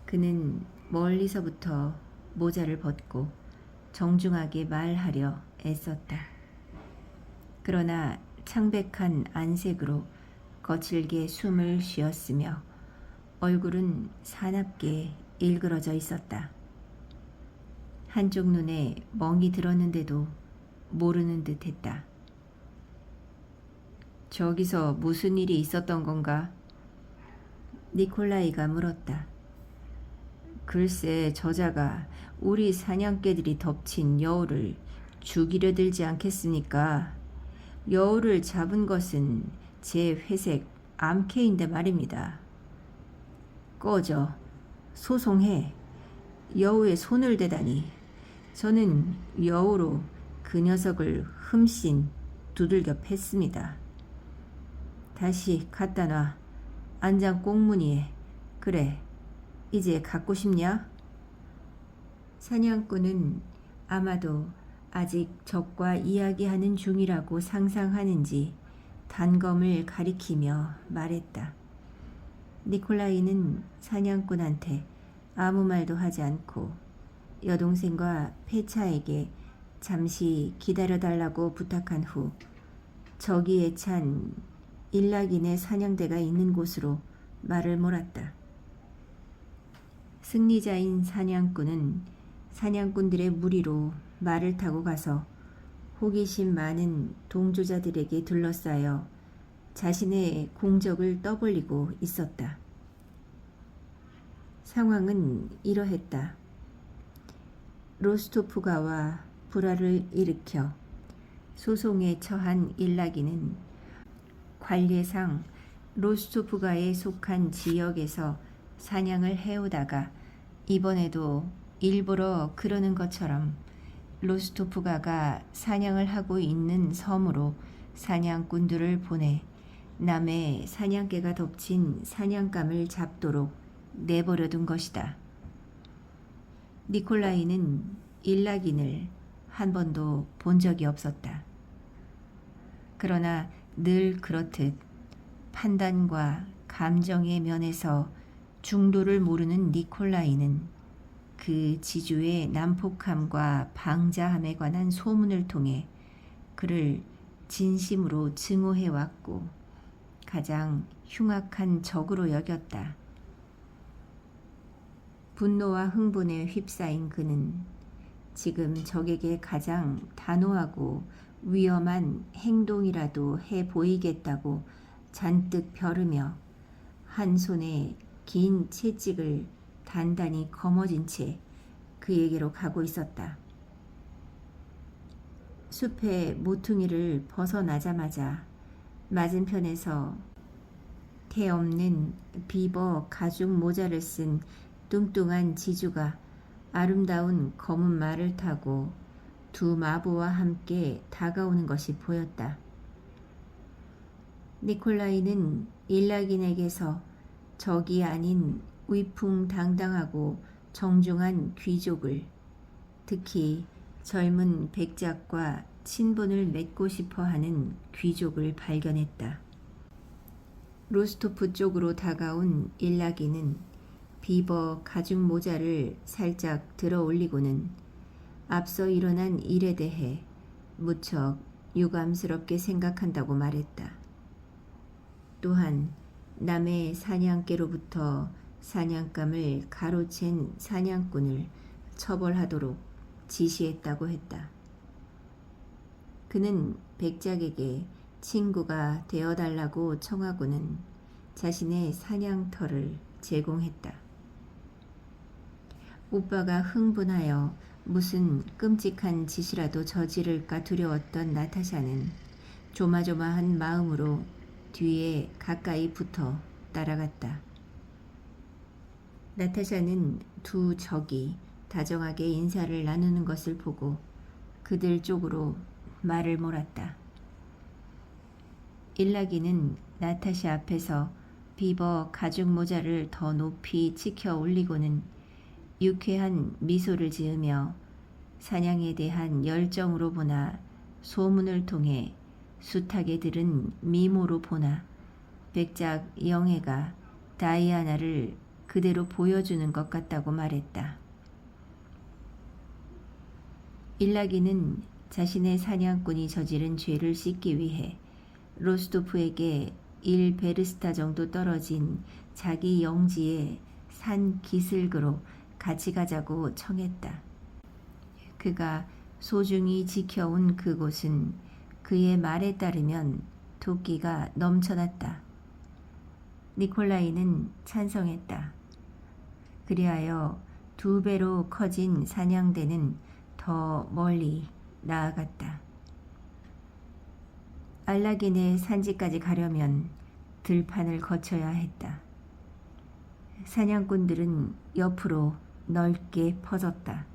그는 멀리서부터 모자를 벗고 정중하게 말하려 애썼다. 그러나 창백한 안색으로 거칠게 숨을 쉬었으며 얼굴은 사납게 일그러져 있었다. 한쪽 눈에 멍이 들었는데도 모르는 듯 했다. 저기서 무슨 일이 있었던 건가? 니콜라이가 물었다. 글쎄, 저자가 우리 사냥개들이 덮친 여우를 죽이려 들지 않겠습니까? 여우를 잡은 것은 제 회색 암캐인데 말입니다. 꺼져. 소송해. 여우에 손을 대다니. 저는 여우로 그 녀석을 흠씬 두들겨 팼습니다. 다시 갖다 놔. 안장 꽁무니에. 그래. 이제 갖고 싶냐? 사냥꾼은 아마도 아직 적과 이야기하는 중이라고 상상하는지 단검을 가리키며 말했다. 니콜라이는 사냥꾼한테 아무 말도 하지 않고 여동생과 페차에게 잠시 기다려달라고 부탁한 후 저기에 찬 일락인의 사냥대가 있는 곳으로 말을 몰았다. 승리자인 사냥꾼은 사냥꾼들의 무리로 말을 타고 가서 호기심 많은 동조자들에게 둘러싸여 자신의 공적을 떠벌리고 있었다. 상황은 이러했다. 로스토프가와 불화를 일으켜 소송에 처한 일락이는 관례상 로스토프가에 속한 지역에서 사냥을 해오다가 이번에도 일부러 그러는 것처럼 로스토프가가 사냥을 하고 있는 섬으로 사냥꾼들을 보내 남의 사냥개가 덮친 사냥감을 잡도록 내버려둔 것이다. 니콜라이는 일락인을 한 번도 본 적이 없었다. 그러나 늘 그렇듯 판단과 감정의 면에서 중도를 모르는 니콜라이는 그 지주의 난폭함과 방자함에 관한 소문을 통해 그를 진심으로 증오해왔고 가장 흉악한 적으로 여겼다. 분노와 흥분에 휩싸인 그는 지금 적에게 가장 단호하고 위험한 행동이라도 해 보이겠다고 잔뜩 벼르며 한 손에 긴 채찍을 단단히 거머쥔 채 그에게로 가고 있었다. 숲의 모퉁이를 벗어나자마자 맞은편에서 태 없는 비버 가죽 모자를 쓴 뚱뚱한 지주가 아름다운 검은 말을 타고 두 마부와 함께 다가오는 것이 보였다. 니콜라이는 일락인에게서 적이 아닌 위풍당당하고 정중한 귀족을, 특히 젊은 백작과 친분을 맺고 싶어 하는 귀족을 발견했다. 로스토프 쪽으로 다가온 일라기는 비버 가죽 모자를 살짝 들어 올리고는 앞서 일어난 일에 대해 무척 유감스럽게 생각한다고 말했다. 또한 남의 사냥개로부터 사냥감을 가로챈 사냥꾼을 처벌하도록 지시했다고 했다. 그는 백작에게 친구가 되어달라고 청하고는 자신의 사냥터를 제공했다. 오빠가 흥분하여 무슨 끔찍한 짓이라도 저지를까 두려웠던 나타샤는 조마조마한 마음으로 뒤에 가까이 붙어 따라갔다. 나타샤는 두 적이 다정하게 인사를 나누는 것을 보고 그들 쪽으로 말을 몰았다. 일라기는 나타샤 앞에서 비버 가죽 모자를 더 높이 치켜 올리고는 유쾌한 미소를 지으며 사냥에 대한 열정으로 보나 소문을 통해 숱하게 들은 미모로 보나 백작 영애가 다이아나를 그대로 보여주는 것 같다고 말했다. 일라기는 자신의 사냥꾼이 저지른 죄를 씻기 위해 로스토프에게 1베르스타 정도 떨어진 자기 영지의 산 기슭으로 같이 가자고 청했다. 그가 소중히 지켜온 그곳은 그의 말에 따르면 도끼가 넘쳐났다. 니콜라이는 찬성했다. 그리하여 2배로 커진 사냥대는 더 멀리 나아갔다. 알라긴의 산지까지 가려면 들판을 거쳐야 했다. 사냥꾼들은 옆으로 넓게 퍼졌다.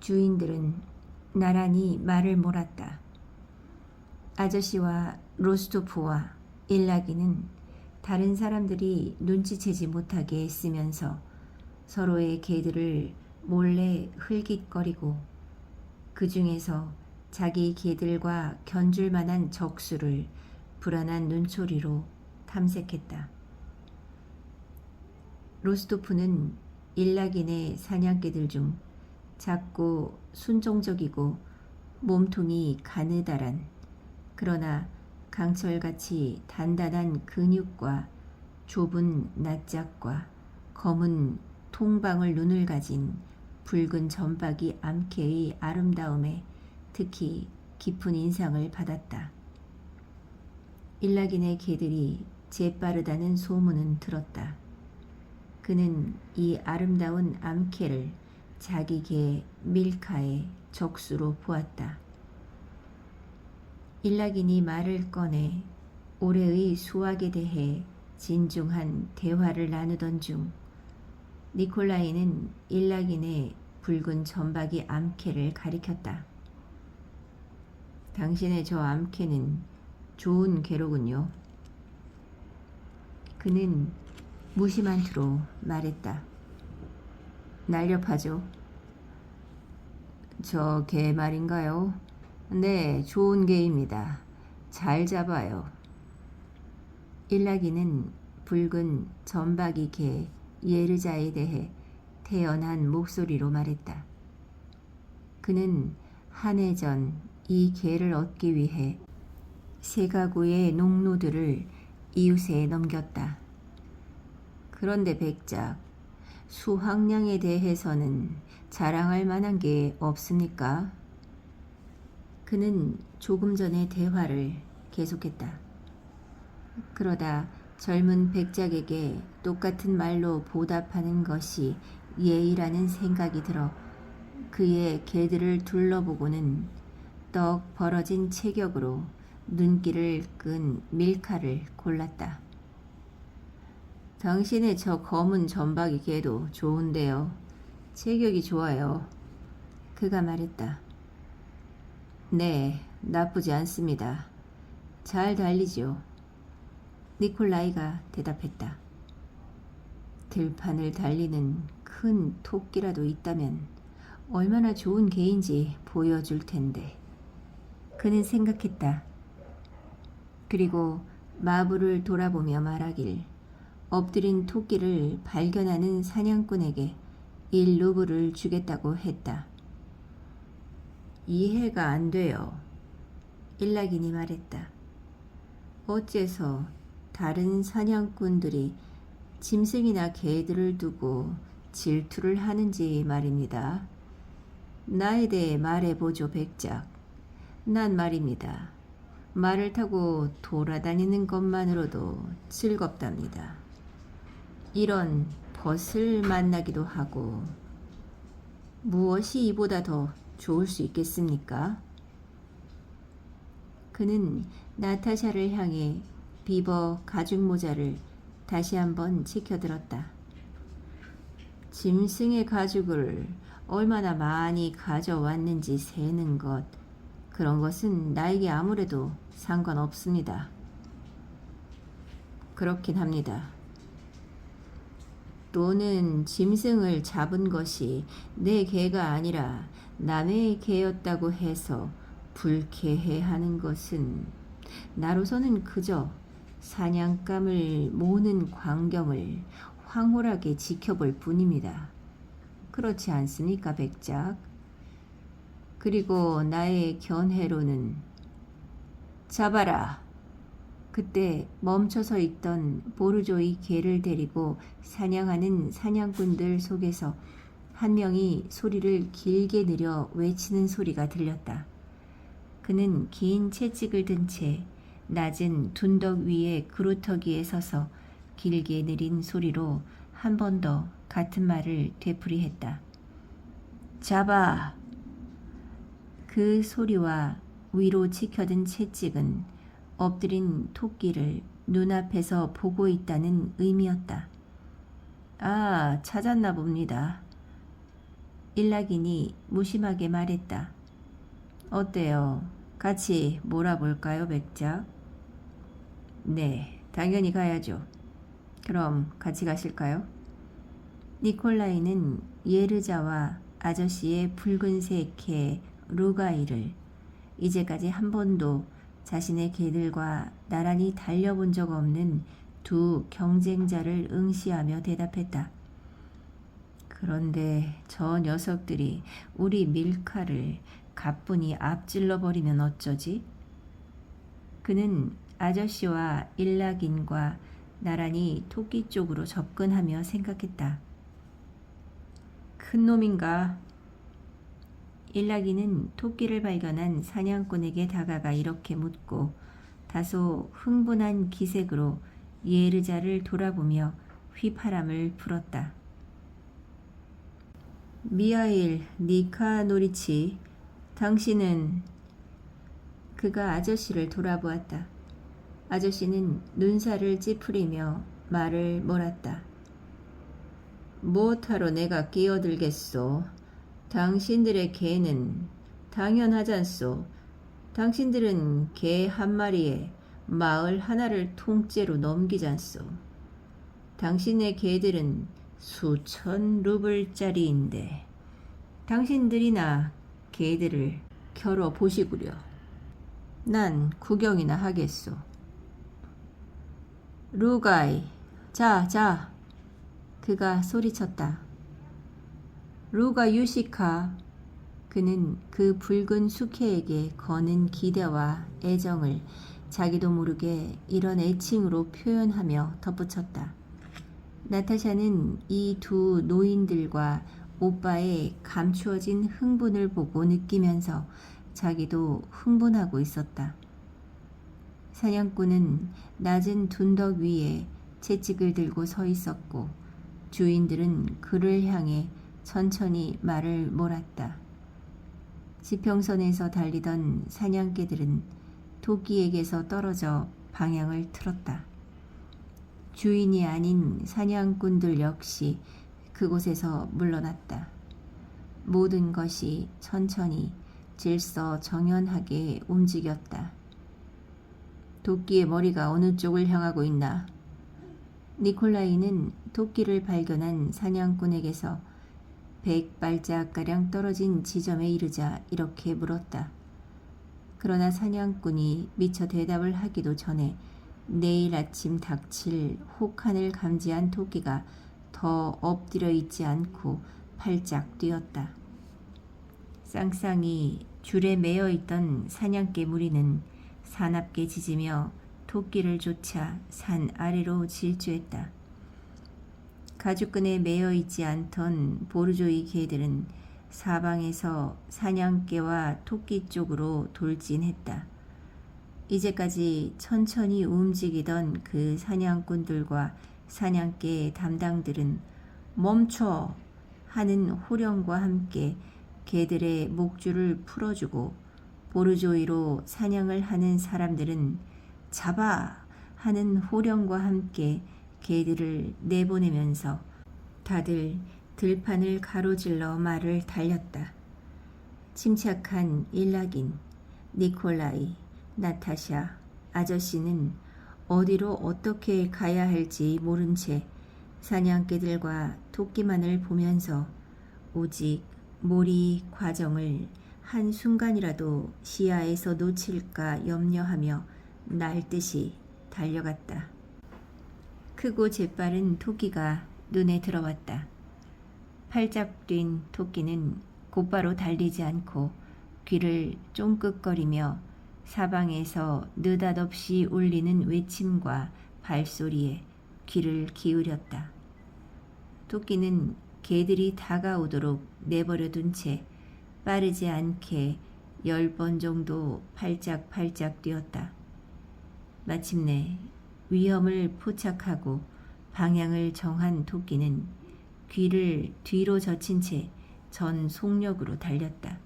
주인들은 나란히 말을 몰았다. 아저씨와 로스토프와 일라기는 다른 사람들이 눈치채지 못하게 쓰면서 서로의 개들을 몰래 흘깃거리고 그 중에서 자기 개들과 견줄 만한 적수를 불안한 눈초리로 탐색했다. 로스토프는 일라긴의 사냥개들 중 작고 순종적이고 몸통이 가느다란 그러나 강철같이 단단한 근육과 좁은 낯짝과 검은 통방울 눈을 가진 붉은 점박이 암캐의 아름다움에 특히 깊은 인상을 받았다. 일라긴의 개들이 재빠르다는 소문은 들었다. 그는 이 아름다운 암캐를 자기 개 밀카의 적수로 보았다. 일라긴이 말을 꺼내 올해의 수확에 대해 진중한 대화를 나누던 중 니콜라이는 일라긴의 붉은 점박이 암캐를 가리켰다. 당신의 저 암캐는 좋은 개로군요. 그는 무심한 투로 말했다. 날렵하죠? 저 개 말인가요? 네, 좋은 개입니다. 잘 잡아요. 일라기는 붉은 점박이 개 예르자에 대해 태연한 목소리로 말했다. 그는 한 해 전 이 개를 얻기 위해 세 가구의 농노들을 이웃에 넘겼다. 그런데 백작, 수확량에 대해서는 자랑할 만한 게 없습니까? 그는 조금 전의 대화를 계속했다. 그러다 젊은 백작에게 똑같은 말로 보답하는 것이 예의라는 생각이 들어 그의 개들을 둘러보고는 떡 벌어진 체격으로 눈길을 끈 밀카를 골랐다. 당신의 저 검은 점박이 개도 좋은데요. 체격이 좋아요. 그가 말했다. 네, 나쁘지 않습니다. 잘 달리죠. 니콜라이가 대답했다. 들판을 달리는 큰 토끼라도 있다면 얼마나 좋은 개인지 보여줄 텐데. 그는 생각했다. 그리고 마부를 돌아보며 말하길, 엎드린 토끼를 발견하는 사냥꾼에게 1루블을 주겠다고 했다. 이해가 안 돼요. 일락인이 말했다. 어째서 다른 사냥꾼들이 짐승이나 개들을 두고 질투를 하는지 말입니다. 나에 대해 말해보죠, 백작. 난 말입니다. 말을 타고 돌아다니는 것만으로도 즐겁답니다. 이런 벗을 만나기도 하고 무엇이 이보다 더 좋을 수 있겠습니까? 그는 나타샤를 향해 비버 가죽 모자를 다시 한번 지켜들었다. 짐승의 가죽을 얼마나 많이 가져왔는지 세는 것, 그런 것은 나에게 아무래도 상관없습니다. 그렇긴 합니다. 또는 짐승을 잡은 것이 내 개가 아니라 남의 개였다고 해서 불쾌해하는 것은 나로서는 그저 사냥감을 모으는 광경을 황홀하게 지켜볼 뿐입니다. 그렇지 않습니까, 백작? 그리고 나의 견해로는 잡아라. 그때 멈춰서 있던 보르조이 개를 데리고 사냥하는 사냥꾼들 속에서 한 명이 소리를 길게 내려 외치는 소리가 들렸다. 그는 긴 채찍을 든 채 낮은 둔덕 위에 그루터기에 서서 길게 내린 소리로 한 번 더 같은 말을 되풀이했다. 잡아! 그 소리와 위로 치켜든 채찍은 엎드린 토끼를 눈앞에서 보고 있다는 의미였다. 아, 찾았나 봅니다. 일락인이 무심하게 말했다. 어때요? 같이 몰아볼까요, 백작? 네, 당연히 가야죠. 그럼 같이 가실까요? 니콜라이는 예르자와 아저씨의 붉은색 개 루가이를 이제까지 한 번도 자신의 개들과 나란히 달려본 적 없는 두 경쟁자를 응시하며 대답했다. 그런데 저 녀석들이 우리 밀카를 가뿐히 앞질러 버리면 어쩌지? 그는 아저씨와 일락인과 나란히 토끼 쪽으로 접근하며 생각했다. 큰 놈인가? 일락이는 토끼를 발견한 사냥꾼에게 다가가 이렇게 묻고 다소 흥분한 기색으로 예르자를 돌아보며 휘파람을 불었다. 미하일 니카노리치, 당신은... 그가 아저씨를 돌아보았다. 아저씨는 눈살을 찌푸리며 말을 몰았다. 무엇하러 내가 끼어들겠소? 당신들의 개는 당연하잖소. 당신들은 개 한 마리에 마을 하나를 통째로 넘기잖소. 당신의 개들은 수천 루블짜리인데 당신들이나 개들을 겨뤄 보시구려. 난 구경이나 하겠소. 루가이, 자. 그가 소리쳤다. 루가 유시카. 그는 그 붉은 숙회에게 거는 기대와 애정을 자기도 모르게 이런 애칭으로 표현하며 덧붙였다. 나타샤는 이 두 노인들과 오빠의 감추어진 흥분을 보고 느끼면서 자기도 흥분하고 있었다. 사냥꾼은 낮은 둔덕 위에 채찍을 들고 서 있었고 주인들은 그를 향해 천천히 말을 몰았다. 지평선에서 달리던 사냥개들은 토끼에게서 떨어져 방향을 틀었다. 주인이 아닌 사냥꾼들 역시 그곳에서 물러났다. 모든 것이 천천히 질서정연하게 움직였다. 토끼의 머리가 어느 쪽을 향하고 있나? 니콜라이는 토끼를 발견한 사냥꾼에게서 100발짝가량 떨어진 지점에 이르자 이렇게 물었다. 그러나 사냥꾼이 미처 대답을 하기도 전에 내일 아침 닥칠 혹한을 감지한 토끼가 더 엎드려 있지 않고 팔짝 뛰었다. 쌍쌍이 줄에 매어 있던 사냥개 무리는 사납게 짖으며 토끼를 쫓아 산 아래로 질주했다. 가죽끈에 매어 있지 않던 보르조이 개들은 사방에서 사냥개와 토끼 쪽으로 돌진했다. 이제까지 천천히 움직이던 그 사냥꾼들과 사냥개 담당들은 멈춰! 하는 호령과 함께 개들의 목줄을 풀어주고 보르조이로 사냥을 하는 사람들은 잡아! 하는 호령과 함께 개들을 내보내면서 다들 들판을 가로질러 말을 달렸다. 침착한 일락인, 니콜라이, 나타샤, 아저씨는 어디로 어떻게 가야 할지 모른 채 사냥개들과 토끼만을 보면서 오직 몰이 과정을 한순간이라도 시야에서 놓칠까 염려하며 날듯이 달려갔다. 크고 재빠른 토끼가 눈에 들어왔다. 팔짝 뛴 토끼는 곧바로 달리지 않고 귀를 쫑긋거리며 사방에서 느닷없이 울리는 외침과 발소리에 귀를 기울였다. 토끼는 개들이 다가오도록 내버려둔 채 빠르지 않게 10번 정도 팔짝팔짝 뛰었다. 마침내 위험을 포착하고 방향을 정한 토끼는 귀를 뒤로 젖힌 채 전 속력으로 달렸다.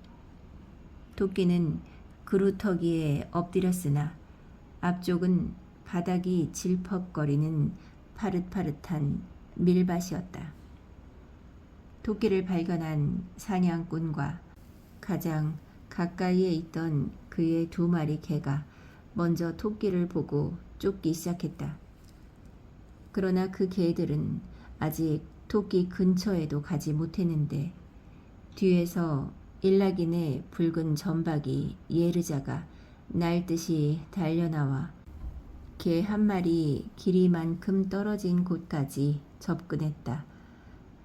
토끼는 그루터기에 엎드렸으나 앞쪽은 바닥이 질퍽거리는 파릇파릇한 밀밭이었다. 토끼를 발견한 사냥꾼과 가장 가까이에 있던 그의 2마리 개가 먼저 토끼를 보고 쫓기 시작했다. 그러나 그 개들은 아직 토끼 근처에도 가지 못했는데 뒤에서 일락인의 붉은 점박이 예르자가 날듯이 달려나와 개 1마리 길이만큼 떨어진 곳까지 접근했다.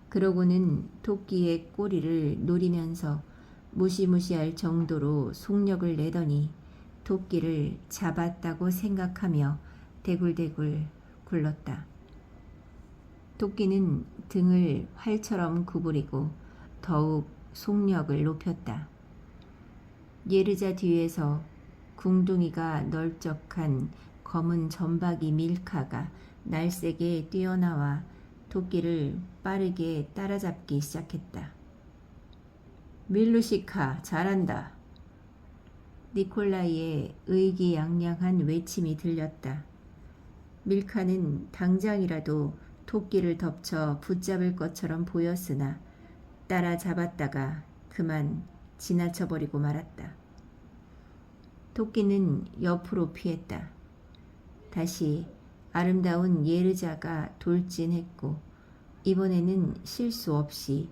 그러고는 토끼의 꼬리를 노리면서 무시무시할 정도로 속력을 내더니 토끼를 잡았다고 생각하며 대굴대굴 굴렀다. 토끼는 등을 활처럼 구부리고 더욱 속력을 높였다. 예르자 뒤에서 궁둥이가 널쩍한 검은 점박이 밀카가 날쌔게 뛰어나와 토끼를 빠르게 따라잡기 시작했다. 밀루시카, 잘한다. 니콜라이의 의기양양한 외침이 들렸다. 밀카는 당장이라도 토끼를 덮쳐 붙잡을 것처럼 보였으나 따라잡았다가 그만 지나쳐버리고 말았다. 토끼는 옆으로 피했다. 다시 아름다운 예르자가 돌진했고 이번에는 실수 없이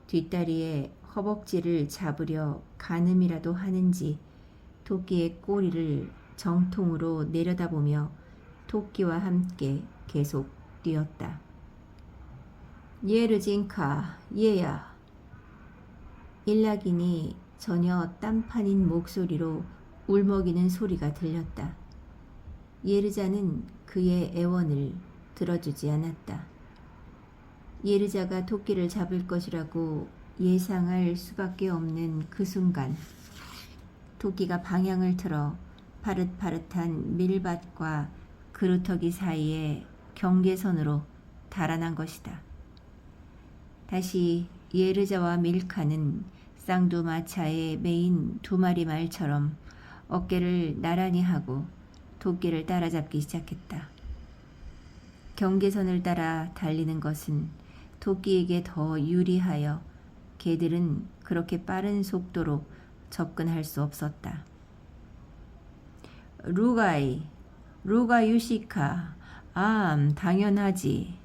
뒷다리에 허벅지를 잡으려 가늠이라도 하는지 토끼의 꼬리를 정통으로 내려다보며 토끼와 함께 계속 뛰었다. 예르진카, 얘야. 일락인이 전혀 딴판인 목소리로 울먹이는 소리가 들렸다. 예르자는 그의 애원을 들어주지 않았다. 예르자가 토끼를 잡을 것이라고 예상할 수밖에 없는 그 순간 토끼가 방향을 틀어 파릇파릇한 밀밭과 그루터기 사이에 경계선으로 달아난 것이다. 다시 예르자와 밀카는 쌍두마차에 매인 2마리 말처럼 어깨를 나란히 하고 토끼를 따라잡기 시작했다. 경계선을 따라 달리는 것은 토끼에게 더 유리하여 개들은 그렇게 빠른 속도로 접근할 수 없었다. 루가이, 루가 유시카, 당연하지.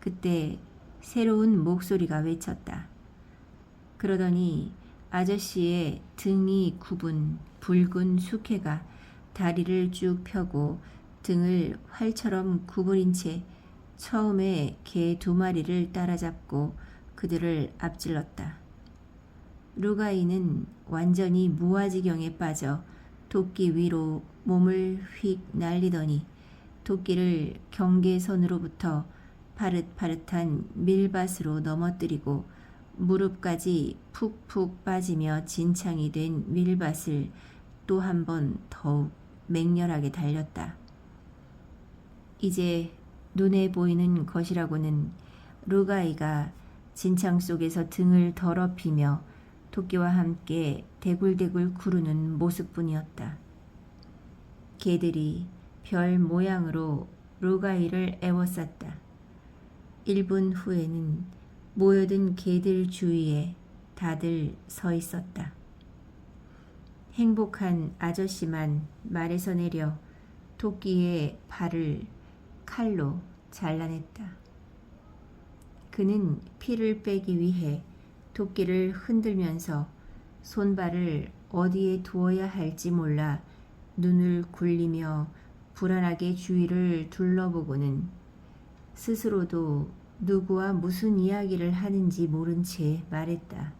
그때 새로운 목소리가 외쳤다. 그러더니 아저씨의 등이 굽은 붉은 숙회가 다리를 쭉 펴고 등을 활처럼 구부린 채 처음에 개 2마리를 따라잡고 그들을 앞질렀다. 루가이는 완전히 무아지경에 빠져 도끼 위로 몸을 휙 날리더니 도끼를 경계선으로부터 파릇파릇한 밀밭으로 넘어뜨리고 무릎까지 푹푹 빠지며 진창이 된 밀밭을 또 한 번 더욱 맹렬하게 달렸다. 이제 눈에 보이는 것이라고는 루가이가 진창 속에서 등을 더럽히며 도끼와 함께 대굴대굴 구르는 모습뿐이었다. 개들이 별 모양으로 루가이를 애워쌌다. 1분 후에는 모여든 개들 주위에 다들 서 있었다. 행복한 아저씨만 말에서 내려 도끼의 발을 칼로 잘라냈다. 그는 피를 빼기 위해 도끼를 흔들면서 손발을 어디에 두어야 할지 몰라 눈을 굴리며 불안하게 주위를 둘러보고는 스스로도 누구와 무슨 이야기를 하는지 모른 채 말했다.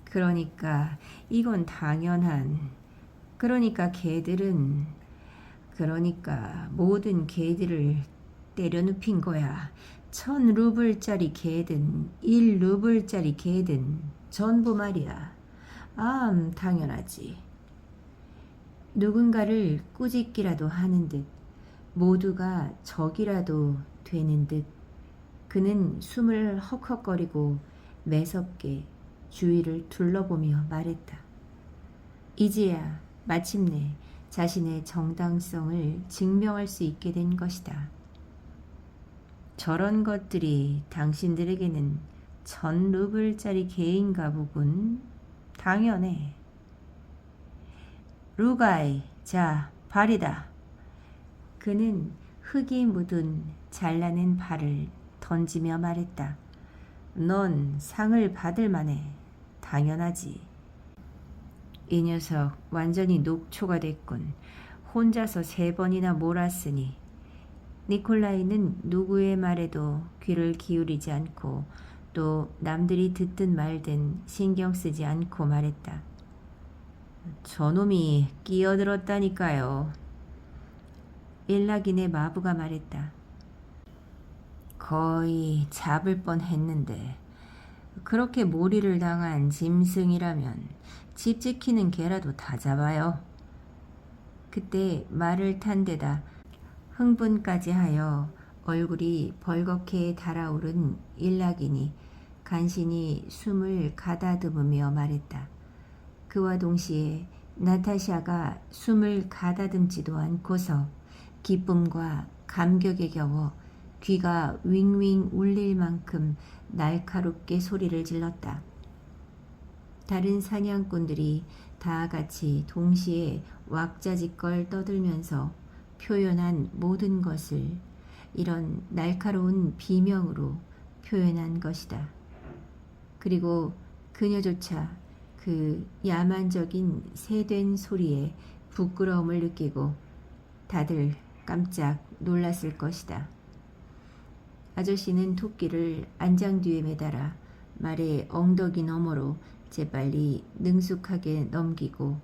그러니까 이건 당연한. 그러니까 모든 개들을 때려눕힌 거야. 1000루블짜리 개든 1루블짜리 개든 전부 말이야. 당연하지. 누군가를 꾸짖기라도 하는 듯 모두가 적이라도 되는 듯 그는 숨을 헉헉거리고 매섭게 주위를 둘러보며 말했다. 이제야 마침내 자신의 정당성을 증명할 수 있게 된 것이다. 저런 것들이 당신들에게는 1000루블짜리 개인가 보군. 당연해. 루가이, 자, 발이다. 그는 흙이 묻은 잘라낸 발을 던지며 말했다. 넌 상을 받을 만해. 당연하지. 이 녀석 완전히 녹초가 됐군. 혼자서 3번이나 몰았으니. 니콜라이는 누구의 말에도 귀를 기울이지 않고 또 남들이 듣든 말든 신경 쓰지 않고 말했다. 저놈이 끼어들었다니까요. 일락인의 마부가 말했다. 거의 잡을 뻔했는데 그렇게 몰이를 당한 짐승이라면 집 지키는 개라도 다 잡아요. 그때 말을 탄 데다 흥분까지 하여 얼굴이 벌겋게 달아오른 일락인이 간신히 숨을 가다듬으며 말했다. 그와 동시에 나타샤가 숨을 가다듬지도 않고서 기쁨과 감격에 겨워 귀가 윙윙 울릴 만큼 날카롭게 소리를 질렀다. 다른 사냥꾼들이 다 같이 동시에 왁자지껄 떠들면서 표현한 모든 것을 이런 날카로운 비명으로 표현한 것이다. 그리고 그녀조차 그 야만적인 새된 소리에 부끄러움을 느끼고 다들 깜짝 놀랐을 것이다. 아저씨는 토끼를 안장 뒤에 매달아 말의 엉덩이 너머로 재빨리 능숙하게 넘기고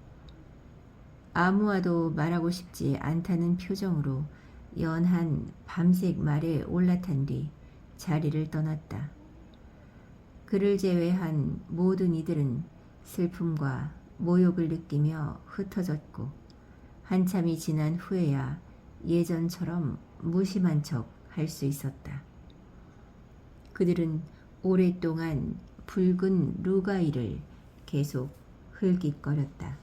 아무와도 말하고 싶지 않다는 표정으로 연한 밤색 말에 올라탄 뒤 자리를 떠났다. 그를 제외한 모든 이들은 슬픔과 모욕을 느끼며 흩어졌고 한참이 지난 후에야 예전처럼 무심한 척 할 수 있었다. 그들은 오랫동안 붉은 루가이를 계속 흘깃거렸다.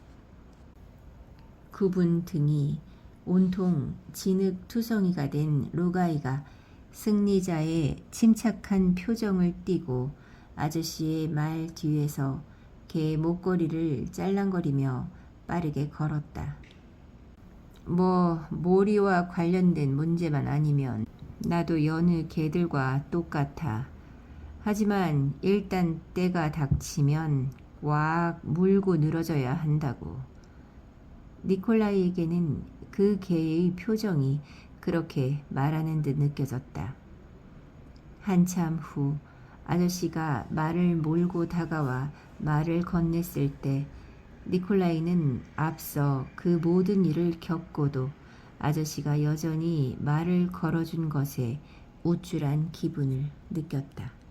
굽은 등이 온통 진흙투성이가 된 루가이가 승리자의 침착한 표정을 띠고 아저씨의 말 뒤에서 개 목걸이를 짤랑거리며 빠르게 걸었다. 몰이와 관련된 문제만 아니면 나도 여느 개들과 똑같아. 하지만 일단 때가 닥치면 꽉 물고 늘어져야 한다고. 니콜라이에게는 그 개의 표정이 그렇게 말하는 듯 느껴졌다. 한참 후 아저씨가 말을 몰고 다가와 말을 건넸을 때 니콜라이는 앞서 그 모든 일을 겪고도 아저씨가 여전히 말을 걸어준 것에 우쭐한 기분을 느꼈다.